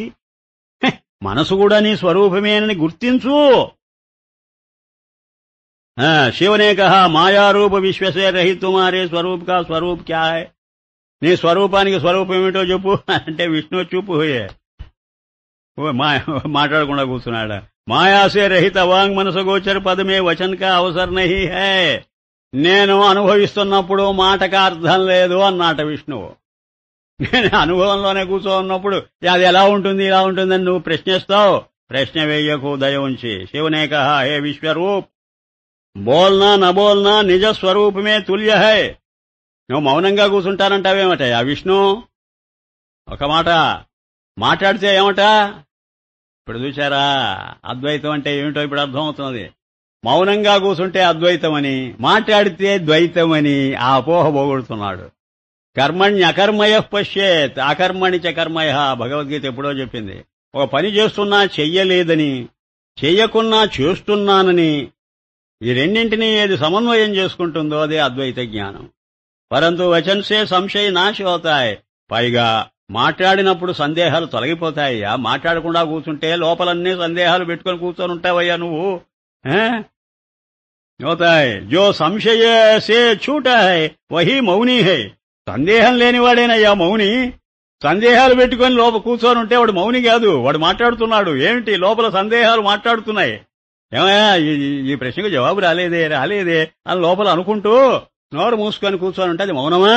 మనసు కూడా నీ స్వరూపమేనని గుర్తించు. शिव ने कहा माया रूप विश्व से रहित तुम्हारे स्वरूप का स्वरूप क्या है? నీ స్వరూపానికి స్వరూపం ఏమిటో చెప్పు అంటే విష్ణు చూపు హోయే మాట్లాడకుండా కూర్చున్నాడా. మాయాసే రహిత వాంగ్ మనసు గోచర పదమే వచన్ కా అవసరం నహీ హై. నేను అనుభవిస్తున్నప్పుడు మాటకు అర్థం లేదు అన్నాట విష్ణువు. నేను అనుభవంలోనే కూర్చోన్నప్పుడు అది ఎలా ఉంటుంది ఇలా ఉంటుందని నువ్వు ప్రశ్నిస్తావు. ప్రశ్న వేయకు దయ ఉంచి. శివనే కహా హే విశ్వరూప్ బోల్నా నబోల్నా నిజ స్వరూపమే తుల్య హై. నువ్వు మౌనంగా కూర్చుంటానంటావేమట ఆ విష్ణు? ఒక మాట మాట్లాడితే ఏమట? ఇప్పుడు చూశారా అద్వైతం అంటే ఏమిటో ఇప్పుడు అర్థమవుతున్నది. మౌనంగా కూర్చుంటే అద్వైతమని, మాట్లాడితే ద్వైతమని ఆ అపోహ పోగొడుతున్నాడు. కర్మణ్యకర్మయ పశ్యేత్ అకర్మణి చ కర్మయ భగవద్గీత ఎప్పుడో చెప్పింది. ఒక పని చేస్తున్నా చెయ్యలేదని, చెయ్యకున్నా చేస్తున్నానని, ఈ రెండింటినీ ఏది సమన్వయం చేసుకుంటుందో అదే అద్వైత జ్ఞానం. పరంతు వచన్సే సంశయ నాశ అవుతాయి. పైగా మాట్లాడినప్పుడు సందేహాలు తొలగిపోతాయ్యా. మాట్లాడకుండా కూర్చుంటే లోపలన్నీ సందేహాలు పెట్టుకుని కూర్చొని ఉంటావయ్యా నువ్వు. అవుతాయి జో సంశయ సే छूट है वही మౌని है. సందేహం లేనివాడేనయ్యా మౌని. సందేహాలు పెట్టుకుని లోపల కూర్చొని ఉంటే వాడు మౌని కాదు, వాడు మాట్లాడుతున్నాడు. ఏమిటి లోపల సందేహాలు మాట్లాడుతున్నాయి. ఏమయ్యా ఈ ప్రశ్నకు జవాబు రాలేదే అని లోపల అనుకుంటూ నోరు మూసుకొని కూర్చొని ఉంటే అది మౌనమా?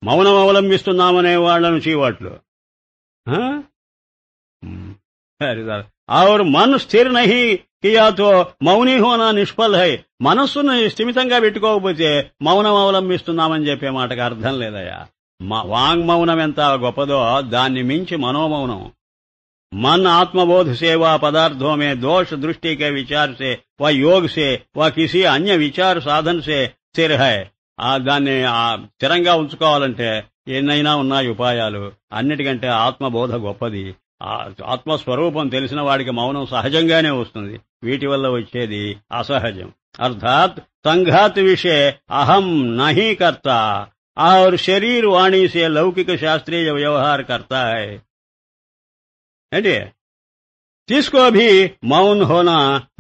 మౌనం అవలంబిస్తున్నామనే వాళ్లను చీవాట్లు. और मन स्थिर नहीं किया तो మౌని హోనా నిష్ఫల్ హై. మనస్సును స్థిమితంగా పెట్టుకోకపోతే మౌనం అవలంబిస్తున్నామని చెప్పే మాటకు అర్థం లేదయ్యా. వాంగ్మౌనం ఎంత గొప్పదో దాన్ని మించి మనోమౌనం. मन आत्मबोध से व पदार्थों में दोष दृष्टि के विचार से व योग से व किसी अन्य विचार साधन से स्थिर है. దాన్ని స్థిరంగా ఉంచుకోవాలంటే ఎన్నైనా ఉన్నాయి ఉపాయాలు. అన్నిటికంటే ఆత్మబోధ గొప్పది. ఆత్మస్వరూపం తెలిసిన వాడికి మౌనం సహజంగానే వస్తుంది. వీటి వల్ల వచ్చేది అసహజం. అర్థాత్ సంఘాత్ విషయ అహం నహీ కర్తా और शरीर वाणी से लौकिक शास्त्रीय व्यवहार करता है. ఏంటి తీసుకో భీ మౌన్ హోనా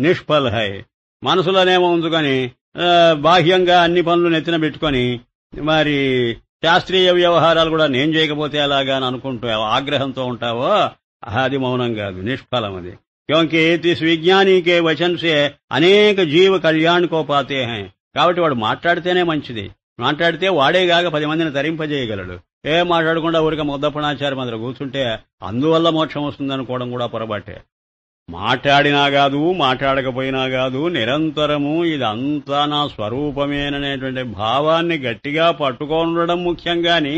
నిష్ఫల్ హై. మనసులోనేమో ఉంచుకొని బాహ్యంగా అన్ని పనులు నెత్తిన పెట్టుకొని మరి శాస్త్రీయ వ్యవహారాలు కూడా నేను చేయకపోతే అలాగా అని అనుకుంటూ ఆగ్రహంతో ఉంటావో అది మౌనం కాదు, నిష్ఫలం అది. క్యోంకి ఇస్ విజ్ఞాని కే వచన్ సే అనేక జీవ కళ్యాణ్ కో పాతే హై. కాబట్టి వాడు మాట్లాడితేనే మంచిది. మాట్లాడితే వాడేగాక 10 మందిని తరింపజేయగలడు. ఏం మాట్లాడకుండా ఊరిక ముద్దపణాచారి మందర కూర్చుంటే అందువల్ల మోక్షం వస్తుందనుకోవడం కూడా పొరపాటే. మాట్లాడినా కాదు మాట్లాడకపోయినా కాదు నిరంతరము ఇదంతా నా స్వరూపమేననేటువంటి భావాన్ని గట్టిగా పట్టుకోనుండడం ముఖ్యం. గాని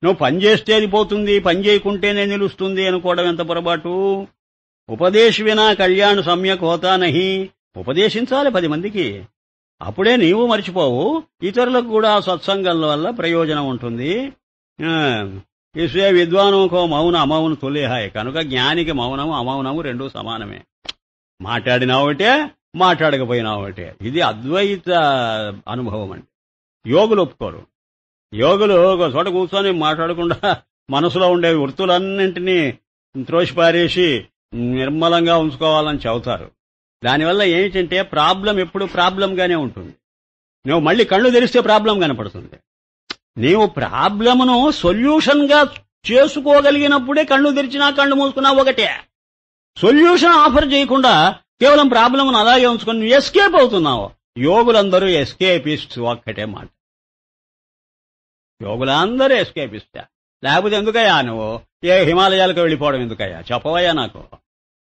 నువ్వు పని చేస్తే అది పోతుంది, పని చేయకుంటేనే నిలుస్తుంది అనుకోవడం ఎంత పొరపాటు. ఉపదేశ వినా కళ్యాణ సమ్యక్ హోతా నహి. ఉపదేశించాలి 10 మందికి, అప్పుడే నీవు మర్చిపోవు, ఇతరులకు కూడా సత్సంగం వల్ల ప్రయోజనం ఉంటుంది. ఇసే విద్వానుకో మౌన అమౌన తుల్యహాయ్. కనుక జ్ఞానికి మౌనము అమౌనము రెండూ సమానమే. మాట్లాడినా ఒకటే, మాట్లాడకపోయినా ఒకటే. ఇది అద్వైత అనుభవం అండి. యోగులు ఒప్పుకోరు. యోగులు ఒక చోట కూర్చొని మాట్లాడకుండా మనసులో ఉండే వృత్తులన్నింటినీ త్రోసిపారేసి నిర్మలంగా ఉంచుకోవాలని చెబుతారు. దానివల్ల ఏంటంటే ప్రాబ్లం ఎప్పుడు ప్రాబ్లంగానే ఉంటుంది. నువ్వు మళ్ళీ కళ్ళు తెరిస్తే ప్రాబ్లం కనపడుతుంది. నీవు ప్రాబ్లమ్ను సొల్యూషన్గా చేసుకోగలిగినప్పుడే కళ్ళు తెరిచినా కళ్ళు మూసుకున్నా ఒకటే. సొల్యూషన్ ఆఫర్ చేయకుండా కేవలం ప్రాబ్లం అలాగే ఉంచుకొని నువ్వు ఎస్కేప్ అవుతున్నావు. యోగులందరూ ఎస్కేపిస్ట్, ఒక్కటే మాట. యోగులందరూ ఎస్కేపిస్టా. లేకపోతే ఎందుకయ్యా నువ్వు హిమాలయాలకు వెళ్ళిపోవడం ఎందుకయ్యా? చెప్పవయ్యా నాకు.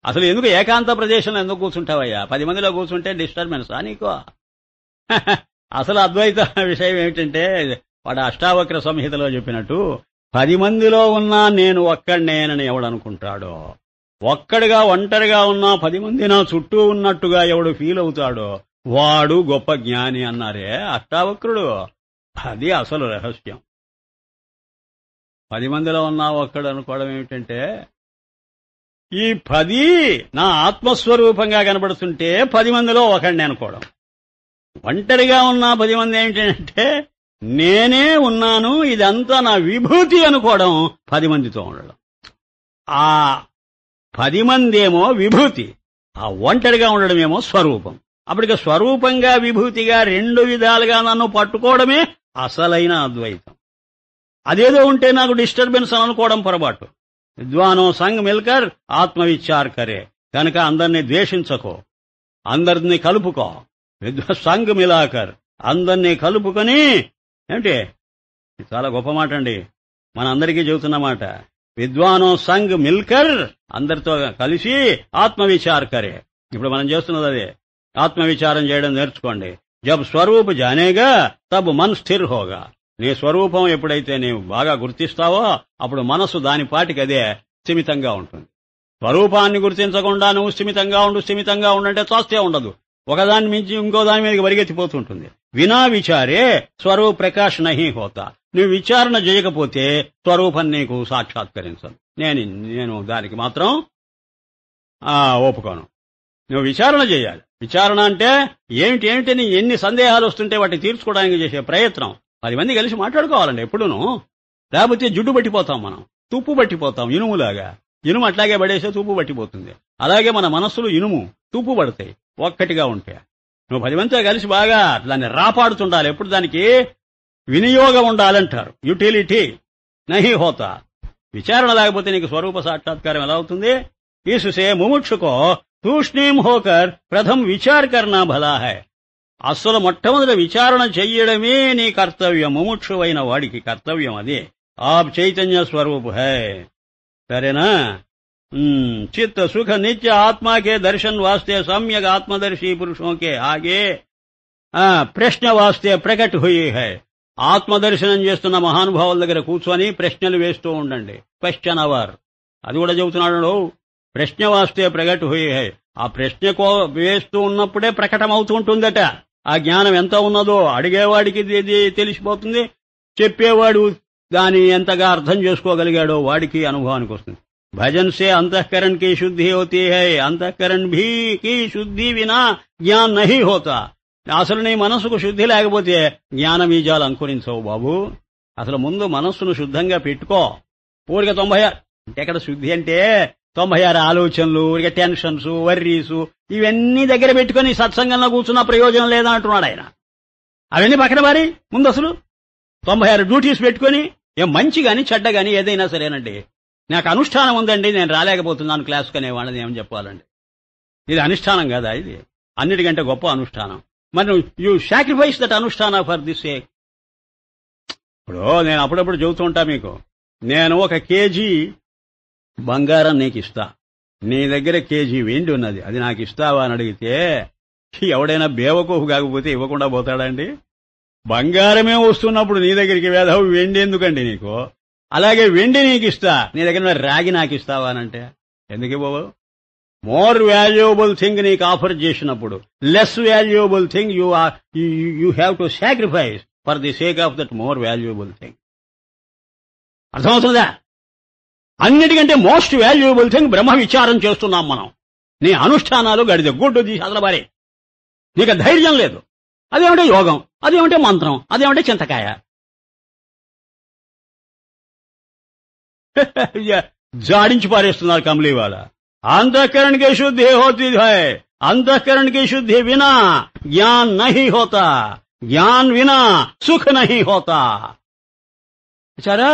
అసలు ఎందుకు ఏకాంత ప్రదేశంలో ఎందుకు కూర్చుంటావయ్యా? 10 మందిలో కూర్చుంటే డిస్టర్బెన్సా నీకు? అసలు అద్వైత విషయం ఏమిటంటే, వాడు అష్టావక్ర సంహితలో చెప్పినట్టు 10 మందిలో ఉన్నా నేను ఒక్కడినేనని ఎవడనుకుంటాడో, ఒక్కడిగా ఒంటరిగా ఉన్నా 10 మంది నా చుట్టూ ఉన్నట్టుగా ఎవడు ఫీల్ అవుతాడో వాడు గొప్ప జ్ఞాని అన్నారే అష్టావక్రుడు. అది అసలు రహస్యం. 10 మందిలో ఉన్నా ఒక్కడు అనుకోవడం ఏమిటంటే, ఈ 10 నా ఆత్మస్వరూపంగా కనబడుతుంటే 10 మందిలో ఒకడిని అనుకోవడం. ఒంటరిగా ఉన్న 10 మంది ఏమిటంటే నేనే ఉన్నాను, ఇదంతా నా విభూతి అనుకోవడం 10 మందితో ఉండడం. ఆ 10 మందేమో విభూతి, ఆ ఒంటరిగా ఉండడమేమో స్వరూపం. అప్పటికి స్వరూపంగా విభూతిగా 2 విధాలుగా నన్ను పట్టుకోవడమే అసలైన అద్వైతం. అదేదో ఉంటే నాకు డిస్టర్బెన్స్ అనుకోవడం పొరపాటు. విద్వానో సంగ్ మిల్కర్ ఆత్మవిచార్ కరే. కనుక అందరినీ ద్వేషించకో, అందరినీ కలుపుకో. సంగ్ మిలాకర్, అందరినీ కలుపుకొని. ఏమిటి చాలా గొప్ప మాట అండి, మనందరికీ చెబుతున్న మాట. విద్వానో సంగ్ మిల్కర్, అందరితో కలిసి ఆత్మవిచార్ కరే. ఇప్పుడు మనం చేస్తున్నది అదే, ఆత్మవిచారం చేయడం నేర్చుకోండి. జబ్ స్వరూప్ జానేగా తబ్ మన్ స్థిర్ హోగా. నీ స్వరూపం ఎప్పుడైతే నీవు బాగా గుర్తిస్తావో అప్పుడు మనసు దాని పాటికి అదే స్థిమితంగా ఉంటుంది. స్వరూపాన్ని గుర్తించకుండా నువ్వు స్థిమితంగా ఉండంటే చాస్తే ఉండదు. ఒకదాన్ని మించి ఇంకో దాని మీదకి పరిగెత్తిపోతుంటుంది. వినా విచారే స్వరూప్ ప్రకాశ్ నహీ హోతా. నువ్వు విచారణ చేయకపోతే స్వరూపం నీకు సాక్షాత్కరించదు. నేను దానికి మాత్రం ఒప్పుకోను. నువ్వు విచారణ చేయాలి. విచారణ అంటే ఏమిటని ఎన్ని సందేహాలు వస్తుంటే వాటిని తీర్చుకోవడానికి చేసే ప్రయత్నం. 10 మంది కలిసి మాట్లాడుకోవాలండి ఎప్పుడూను. లేకపోతే జుడ్డు పట్టిపోతాం, మనం తుప్పు పట్టిపోతాం ఇనుములాగా. ఇనుము అట్లాగే పడేసే తుప్పు పట్టిపోతుంది. అలాగే మన మనస్సులు ఇనుము తుప్పు పడతాయి ఒక్కటిగా ఉంటే. నువ్వు 10 మందితో కలిసి బాగా దాన్ని రాపాడుతుండాలి. ఎప్పుడు దానికి వినియోగం ఉండాలంటారు. యుటిలిటీ నహీ హోతా. విచారణ లేకపోతే నీకు స్వరూప సాక్షాత్కారం ఎలా అవుతుంది? ఈసుసే ముముక్షుకో తూష్ణీం హోకర్ ప్రథం విచార్ కర్నా భలా హై. అస్సలు మొట్టమొదటి విచారణ చెయ్యడమే నీ కర్తవ్యం. ముముక్షువైన వాడికి కర్తవ్యం అదే. ఆప్ చైతన్య స్వరూప్ హై. సరేనా? चित्त सुख नित्य आत्मा के दर्शन वास्ते सम्यक आत्मदर्शी पुरुषों के आगे ప్రశ్న వాస్తే ప్రకట్ హుయి హై. ఆత్మదర్శనం చేస్తున్న మహానుభావుల దగ్గర కూర్చొని ప్రశ్నలు వేస్తూ ఉండండి. క్వశ్చన్ అవర్ అది కూడా చెబుతున్నాడు. ప్రశ్న వాస్తే ప్రకట్ హుయి హై. ఆ ప్రశ్న వేస్తూ ఉన్నప్పుడే ప్రకటమవుతూ ఉంటుందట. ఆ జ్ఞానం ఎంత ఉన్నదో అడిగేవాడికి ఇది తెలిసిపోతుంది. చెప్పేవాడు దాన్ని ఎంతగా అర్థం చేసుకోగలిగాడో వాడికి అనుభవానికి వస్తుంది. भजन से अंतःकरण की शुद्धि होती है. अंतःकरण भी की शुद्धि बिना ज्ञान नहीं होता. అసలు నీ మనసుకు శుద్ధి లేకపోతే జ్ఞాన బీజాలు అంకురించవు బాబు. అసలు ముందు మనస్సును శుద్ధంగా పెట్టుకో. ఊరిక 96 అంటే ఎక్కడ శుద్ధి అంటే 96 ఆలోచనలు, ఊరిక టెన్షన్స్, వర్రీసు ఇవన్నీ దగ్గర పెట్టుకుని సత్సంగంలో కూర్చున్న ప్రయోజనం లేదా అంటున్నాడు ఆయన. అవన్నీ పక్కన మారి ముందు అసలు 96 డ్యూటీస్ పెట్టుకుని ఏం మంచి గాని చెడ్డ గాని ఏదైనా సరేనండి, నాకు అనుష్ఠానం ఉందండి నేను రాలేకపోతున్నాను క్లాస్కి అనేవాళ్ళని ఏమని చెప్పాలండి? ఇది అనుష్ఠానం కదా? ఇది అన్నిటికంటే గొప్ప అనుష్ఠానం. మరి యూ సాక్రిఫైస్ దట్ అనుష్ఠాన ఫర్ దిస్ సేక్. ఇప్పుడు నేను అప్పుడప్పుడు చెబుతూ ఉంటా మీకు, నేను 1 కేజీ బంగారం నీకు ఇస్తా, నీ దగ్గర కేజీ వెండి ఉన్నది, అది నాకు ఇస్తావా అని అడిగితే ఎవడైనా బేవకూఫ్ కాకపోతే ఇవ్వకుండా పోతాడండి? బంగారమే వస్తున్నప్పుడు నీ దగ్గరికి వేధవు వెండి ఎందుకండి నీకు? అలాగే వెండి నీకు ఇస్తా, నీ దగ్గర రాగి నాకు ఇస్తావా అనంటే ఎందుకు ఇవ్వవు? మోర్ వాల్యుయబుల్ థింగ్ నీకు ఆఫర్ చేసినప్పుడు less valuable thing you have to sacrifice for the sake of that more valuable thing. అర్థమవుతుందా? అన్నిటికంటే మోస్ట్ వాల్యుయబుల్ థింగ్ బ్రహ్మ విచారం చేస్తున్నాం మనం. నీ అనుష్ఠానాలు గడిదే గుడ్డు తీసి అదలబారే. నీకు ధైర్యం లేదు. అదేమంటే యోగం, అదేమంటే మంత్రం, అదేమంటే చింతకాయ. జాడించి పారేస్తున్నారు కమలీ వాళ్ళ. अंतःकरण की शुद्धि होती है. अंतःकरण की शुद्धि बिना ज्ञान नहीं होता. ज्ञान बिना सुख नहीं होता. बेचारा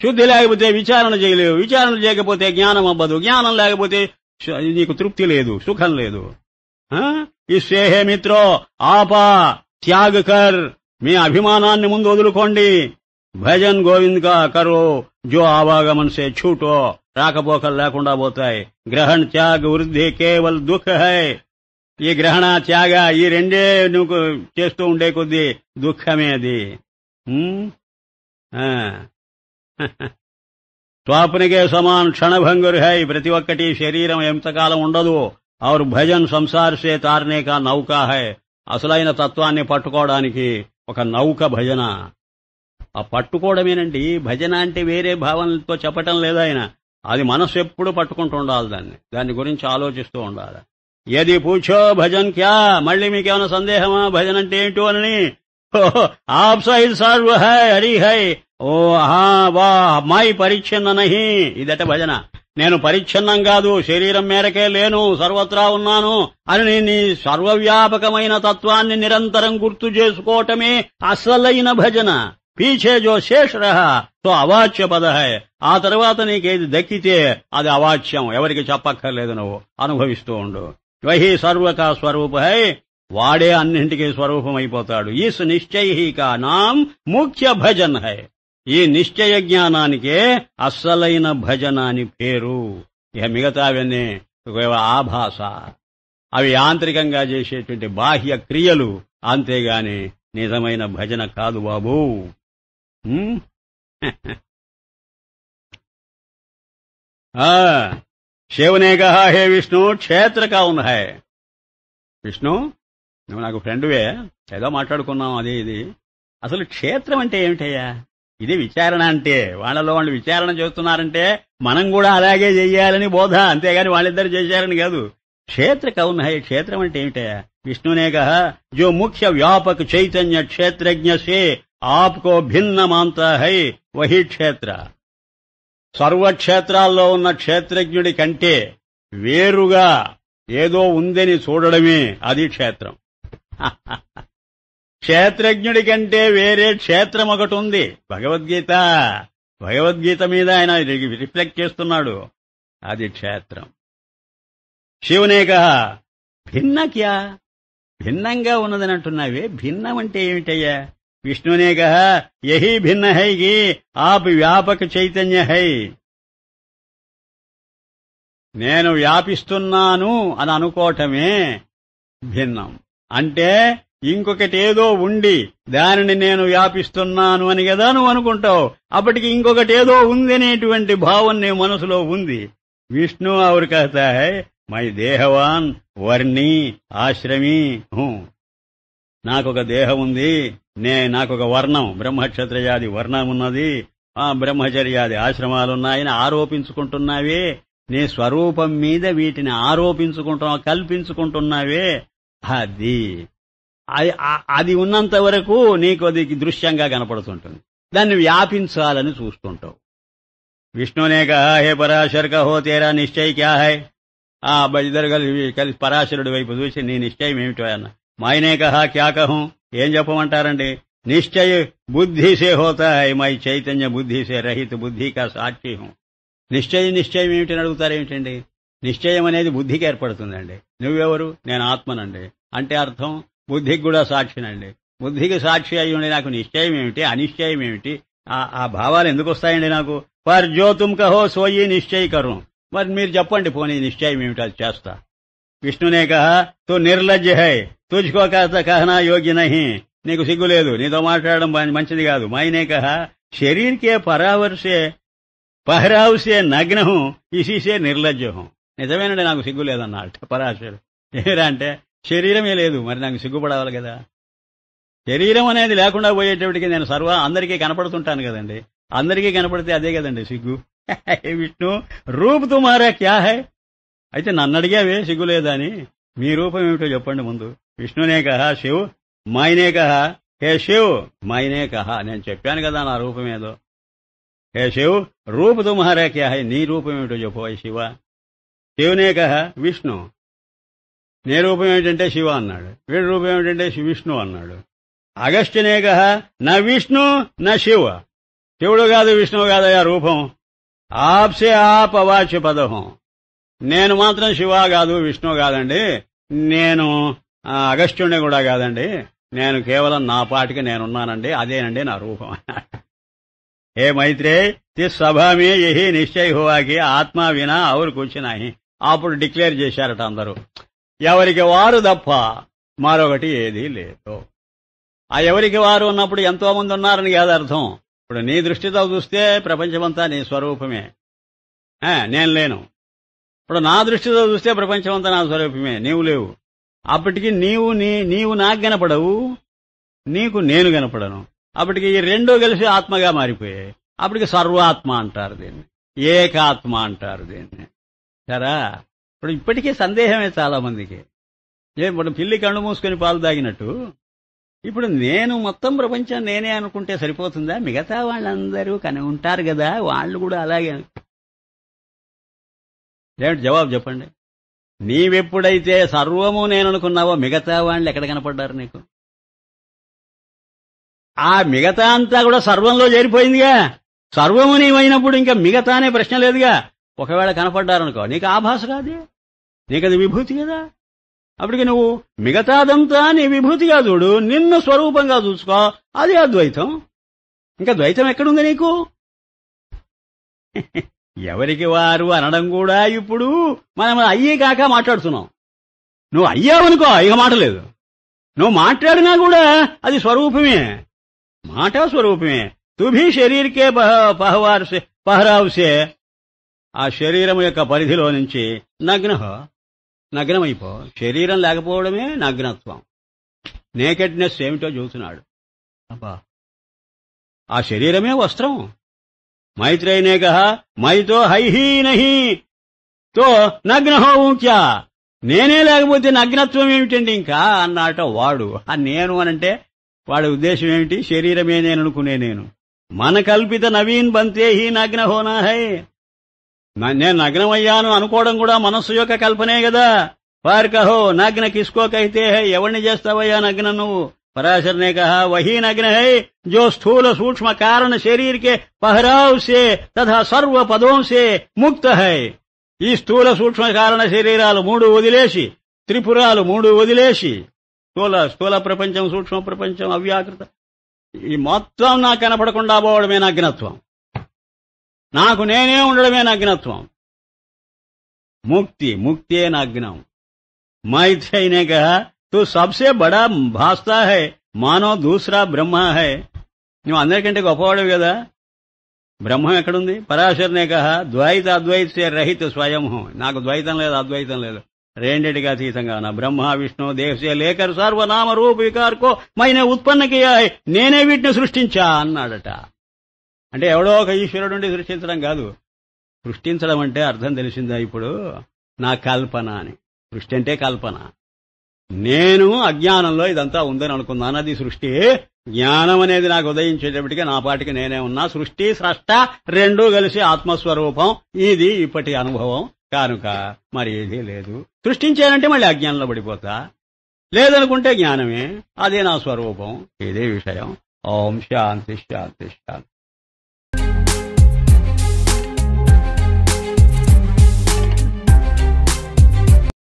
శుద్ధి లేకపోతే విచారణ చేయలేవు, విచారణ చేయకపోతే జ్ఞానం అవ్వదు, జ్ఞానం లేకపోతే నీకు తృప్తి లేదు, సుఖం లేదు. ఇస్సే హే మిత్రో ఆపా త్యాగ కర్, మీ అభిమానాన్ని ముందు వదులుకోండి. భజన్ గోవింద్ కా కరో జో ఆవాగమన్ సే ఛూటో, రాకపోకలు లేకుండా పోతాయి. గ్రహణ్ త్యాగ వృద్ధి కేవల్ దుఃఖ హై, ఈ గ్రహణ త్యాగ ఈ రెండే నువ్వు చేస్తూ ఉండే కొద్దీ దుఃఖమే అది. స్వాప్నికే సమాన్ క్షణభంగుర్ హై, ప్రతి ఒక్కటి శరీరం ఎంతకాలం ఉండదు. ఔర్ భజన్ సంసార్ సే తారనే కా నౌకా హై, అసలైన తత్వాన్ని పట్టుకోవడానికి ఒక నౌక భజన. ఆ పట్టుకోవడమేనండి భజన అంటే, వేరే భావనలతో చెప్పటం లేదా ఆయన. అది మనసు ఎప్పుడు పట్టుకుంటూ ఉండాలి, దాన్ని గురించి ఆలోచిస్తూ ఉండాలి. యది పూఛో భజన్ క్యా, మళ్ళీ మీకేమైనా సందేహమా భజన అంటే ఏంటో అని? ఆప్ సహిత్ సర్వ హై హరి హై, ఓ హా వా మై పరిచ్ఛిన్న నహి, ఇదట భజన. నేను పరిచ్ఛిన్నం కాదు, శరీరం మేరకే లేను, సర్వత్రా ఉన్నాను అని నీ సర్వవ్యాపకమైన తత్వాన్ని నిరంతరం గుర్తు చేసుకోవటమే అసలైన భజన. పీఛే జో శేష్ రహా తో అవాచ్య పద హై, ఆ తర్వాత నీకేది దక్కితే అది అవాచ్యం, ఎవరికి చెప్పక్కర్లేదు, నువ్వు అనుభవిస్తూ ఉండు. వహీ సర్వకా స్వరూప హై, వాడే అన్నింటికీ స్వరూపం అయిపోతాడు. ఈస్ నిశ్చయ కా నాం ముఖ్య భజన్ హై, ఈ నిశ్చయ జ్ఞానానికే అస్సలైన భజన అని పేరు. ఇక మిగతావన్నీ ఆభాస, అవి యాంత్రికంగా చేసేటువంటి బాహ్య క్రియలు, అంతేగాని నిజమైన భజన కాదు బాబూ. శివ నే కహా హే విష్ణు క్షేత్ర కౌన్ హై. విష్ణు, నువ్వు నాకు ఫ్రెండ్వే, ఏదో మాట్లాడుకున్నాం అదే ఇది. అసలు క్షేత్రం అంటే ఏమిటయ్యా? ఇది విచారణ అంటే. వాళ్ళలో వాళ్ళు విచారణ చేస్తున్నారంటే మనం కూడా అలాగే చెయ్యాలని బోధ, అంతేగాని వాళ్ళిద్దరు చేశారని కాదు. క్షేత్ర కౌన్ హై, క్షేత్రం అంటే ఏమిటయ్యా? విష్ణునే కహా జో ముఖ్య వ్యాపక చైతన్య క్షేత్రజ్ఞ సే ఆప్కో భిన్న మాంతా హై వహీ క్షేత్ర. సర్వక్షేత్రాల్లో ఉన్న క్షేత్రజ్ఞుడి కంటే వేరుగా ఏదో ఉందని చూడడమే అది క్షేత్రం. క్షేత్రజ్ఞుడి కంటే వేరే క్షేత్రం ఒకటి ఉంది. భగవద్గీత మీద ఆయన రిఫ్లెక్ట్ చేస్తున్నాడు, అది క్షేత్రం. శివనే కహా భిన్న క్యా, భిన్నంగా ఉన్నదని అంటున్నావే, భిన్నం అంటే ఏమిటయ్యా? విష్ణునే కహా యహీ భిన్న హై కి ఆప్ వ్యాపక చైతన్య హై. నేను వ్యాపిస్తున్నాను అని అనుకోవటమే భిన్నం. అంటే ఇంకొకటేదో ఉండి దానిని నేను వ్యాపిస్తున్నాను అని కదా నువ్వు అనుకుంటావు. అప్పటికి ఇంకొకటేదో ఉంది అనేటువంటి భావం నీ మనసులో ఉంది. విష్ణు ఔర్ కహతా హై మై దేహవాన్ వర్ణి ఆశ్రమీ హూ. నాకొక దేహం ఉంది, నాకొక వర్ణం, బ్రహ్మక్షత్రయాది వర్ణం ఉన్నది, బ్రహ్మచర్యాది ఆశ్రమాలున్నాయని ఆరోపించుకుంటున్నావే. నీ స్వరూపం మీద వీటిని ఆరోపించుకుంటున్నావు, కల్పించుకుంటున్నావే. అది ఉన్నంత వరకు నీకు అది దృశ్యంగా కనపడుతుంటుంది, దాన్ని వ్యాపించాలని చూస్తుంటావు. విష్ణునే కహా హే పరాశర్ కహో తేరా నిశ్చయ క్యా హై. ఇద్దరు కలిసి పరాశరుడి వైపు చూసి నీ నిశ్చయం ఏమిటో అన్న. మాయనే కహా క్యా కహూ, ఏం చెప్పమంటారండి? నిశ్చయ బుద్ధి సే హోతా హై, మై చైతన్య బుద్ధి సే రహిత బుద్ధి కా సాక్షి హూ. నిశ్చయం ఏమిటని అడుగుతారేమిటండి? నిశ్చయం అనేది బుద్ధికి ఏర్పడుతుందండి. నువ్వెవరు? నేను ఆత్మనండి. అంటే అర్థం బుద్ధికి కూడా సాక్షినండి. బుద్ధికి సాక్షి అయి ఉండి నాకు నిశ్చయం ఏమిటి, అనిశ్చయం ఏమిటి, ఆ భావాలు ఎందుకు వస్తాయండి నాకు? పర్ జో తుమ్ కహో సోయి నిశ్చయ కరు. మరి మీరు చెప్పండి, పోనీ నిశ్చయం ఏమిటి, అది చేస్తా. విష్ణునే కహా తు నిర్లజ్జ హై, తుజ్కో కహనా యోగ్య నహి. నీకు సిగ్గు లేదు, నీతో మాట్లాడడం మంచిది కాదు. మైనే కహా శరీర్ కే పహరావ్ సే నగ్న హూ, ఇసీ సే నిర్లజ్జ హూ. నిజమేనండి, నాకు సిగ్గు లేదన్నాడు పరాశరు. ఏరా అంటే శరీరమే లేదు, మరి నాకు సిగ్గుపడాలి కదా. శరీరం అనేది లేకుండా పోయేటప్పటికి నేను అందరికీ కనపడుతుంటాను కదండి. అందరికీ కనపడితే అదే కదండి సిగ్గు. విష్ణు రూప్ తుమారా క్యా హై. అయితే నన్ను అడిగావే సిగ్గు లేదని, మీ రూపం ఏమిటో చెప్పండి ముందు. విష్ణునే కహా శివ్ మైనే కహా హే శివ్ మైనే కహా. నేను చెప్పాను కదా నా రూపం ఏదో. హే శివ్ రూప్ తుమారా క్యా హై, నీ రూపం ఏమిటో చెప్పు శివ. శివునే కహా విష్ణు, నీ రూపం ఏమిటంటే శివ అన్నాడు. వీడి రూపం ఏమిటంటే విష్ణు అన్నాడు. అగస్త్యనే కహా నా విష్ణు నా శివ. శివుడు కాదు విష్ణువు కాదయా రూపం. ఆప్సే ఆప్ అవాచ్య పదహం. నేను మాత్రం శివ కాదు విష్ణువు కాదండి, నేను అగస్త్యుణ్ణి కూడా కాదండి, నేను కేవలం నా పాటికి నేనున్నానండి, అదేనండి నా రూపం. హే మైత్రే తిస్ సభామే యహి నిశ్చయ హువాకి ఆత్మా వినా ఔర్ కుచ్ నహీ. అప్పుడు డిక్లేర్ చేశారట అందరూ, ఎవరికి వారు తప్ప మరొకటి ఏదీ లేదు. ఆ ఎవరికి వారు ఉన్నప్పుడు ఎంతో మంది ఉన్నారని కాదు అర్థం. ఇప్పుడు నీ దృష్టితో చూస్తే ప్రపంచమంతా నీ స్వరూపమే, నేను లేను. ఇప్పుడు నా దృష్టితో చూస్తే ప్రపంచమంతా నా స్వరూపమే, నీవు లేవు. అప్పటికి నీవు నాకు కనపడవు, నీకు నేను కనపడను. అప్పటికి ఈ రెండూ కలిసి ఆత్మగా మారిపోయాయి. అప్పటికి సర్వాత్మ అంటారు దీన్ని, ఏకాత్మ అంటారు దీన్ని. సరా ఇప్పుడు ఇప్పటికీ సందేహమే చాలా మందికి. ఇప్పుడు పిల్లి కళ్ళు మూసుకొని పాలు తాగినట్టు ఇప్పుడు నేను మొత్తం ప్రపంచం నేనే అనుకుంటే సరిపోతుందా? మిగతా వాళ్ళందరూ ఉంటారు కదా, వాళ్ళు కూడా అలాగే. ఏమిటి జవాబు చెప్పండి? నీవెప్పుడైతే సర్వము నేననుకున్నావో మిగతా వాళ్ళు ఎక్కడ కనపడ్డారు నీకు? ఆ మిగతా అంతా కూడా సర్వంలో చేరిపోయిందిగా. సర్వము నీవైనప్పుడు ఇంకా మిగతా అనే ప్రశ్న లేదుగా. ఒకవేళ కనపడ్డారనుకో నీకు ఆభాస కాదే, నీకది విభూతి కదా. అప్పటికి నువ్వు మిగతాదంతా నీ విభూతిగా చూడు, నిన్ను స్వరూపంగా చూసుకో, అది అద్వైతం. ఇంకా ద్వైతం ఎక్కడుంది నీకు? ఎవరికి వారు అనడం కూడా ఇప్పుడు మనం అయ్యే కాక మాట్లాడుతున్నాం. నువ్వు అయ్యావనుకో ఇక మాట లేదు. నువ్వు మాట్లాడినా కూడా అది స్వరూపమే, మాట స్వరూపమే. తుభి శరీరకే పహరావుసే, ఆ శరీరం యొక్క పరిధిలో నుంచి నగ్నమైపో. శరీరం లేకపోవడమే నగ్నత్వం. నేకెడ్నెస్ ఏమిటో చూస్తున్నాడు. అబ్బా, ఆ శరీరమే వస్త్రం. మైత్రేయనే కహా మైతో హైహీ నహి తో నగ్నహోవు క్యా. నేనే లేకపోతే నగ్నత్వం ఏమిటండి ఇంకా అన్నాట వాడు. ఆ నేను అనంటే వాడి ఉద్దేశం ఏమిటి? శరీరమే నేననుకునే నేను. మన కల్పిత నవీన్ బంతే హీ నగ్న హోనా హై. నేను నగ్నమయ్యాను అనుకోవడం కూడా మనస్సు యొక్క కల్పనే కదా. పార్ కహో నగ్న కిస్కో కైతే హై, ఎవరిని చేస్తావయ్యా నగ్న నువ్వు? पराशर ने कहा वही नग्न है जो स्थूल सूक्ष्म कारण शरीर के पहराव से तथा सर्व पदों से मुक्त है. ఈ స్థూల సూక్ష్మ కారణ శరీరాలు మూడు వదిలేసి, త్రిపురాలు మూడు వదిలేసి, స్థూల ప్రపంచం, సూక్ష్మ ప్రపంచం, అవ్యాకృత, ఈ మొత్తం నాకు కనపడకుండా పోవడమే నగ్నత్వం. నాకు నేనే ఉండడమే నగ్నత్వం. ముక్తే నగ్నం. मैत्रेय ने कहा तो सबसे बड़ा भासता है मानो दूसरा ब्रह्म है. నువ్వు అందరికంటే గొప్పవాడు కదా, బ్రహ్మం ఎక్కడుంది? పరాశర్నే కహ ద్వైత అద్వైత సే రహిత స్వయం హో. నాకు ద్వైతం లేదు, అద్వైతం లేదు, రెండిటికి అతీతంగా నా బ్రహ్మ విష్ణు దేహసే లేకర్ సర్వనామ రూప వికార్కో మైనే ఉత్పన్న కియా హై, నేనే వీటిని సృష్టించా అన్నాడట. అంటే ఎవడో ఒక ఈశ్వరుడు నుండి సృష్టించడం కాదు. సృష్టించడం అంటే అర్థం తెలిసిందా ఇప్పుడు? నా కల్పన అని. సృష్టి అంటే కల్పన. నేను అజ్ఞానంలో ఇదంతా ఉందని అనుకున్నాను, అది సృష్టి. జ్ఞానం అనేది నాకు ఉదయించేటప్పటికీ నా పాటికి నేనే ఉన్నా. సృష్టి స్రష్ట రెండూ కలిసి ఆత్మస్వరూపం. ఇది ఇప్పటి అనుభవం కనుక మరి ఏదీ లేదు. సృష్టించానంటే మళ్ళీ అజ్ఞానంలో పడిపోతా, లేదనుకుంటే జ్ఞానమే, అదే నా స్వరూపం. ఇదే విషయం. ఓం శాంతి శాంతి శాంతి.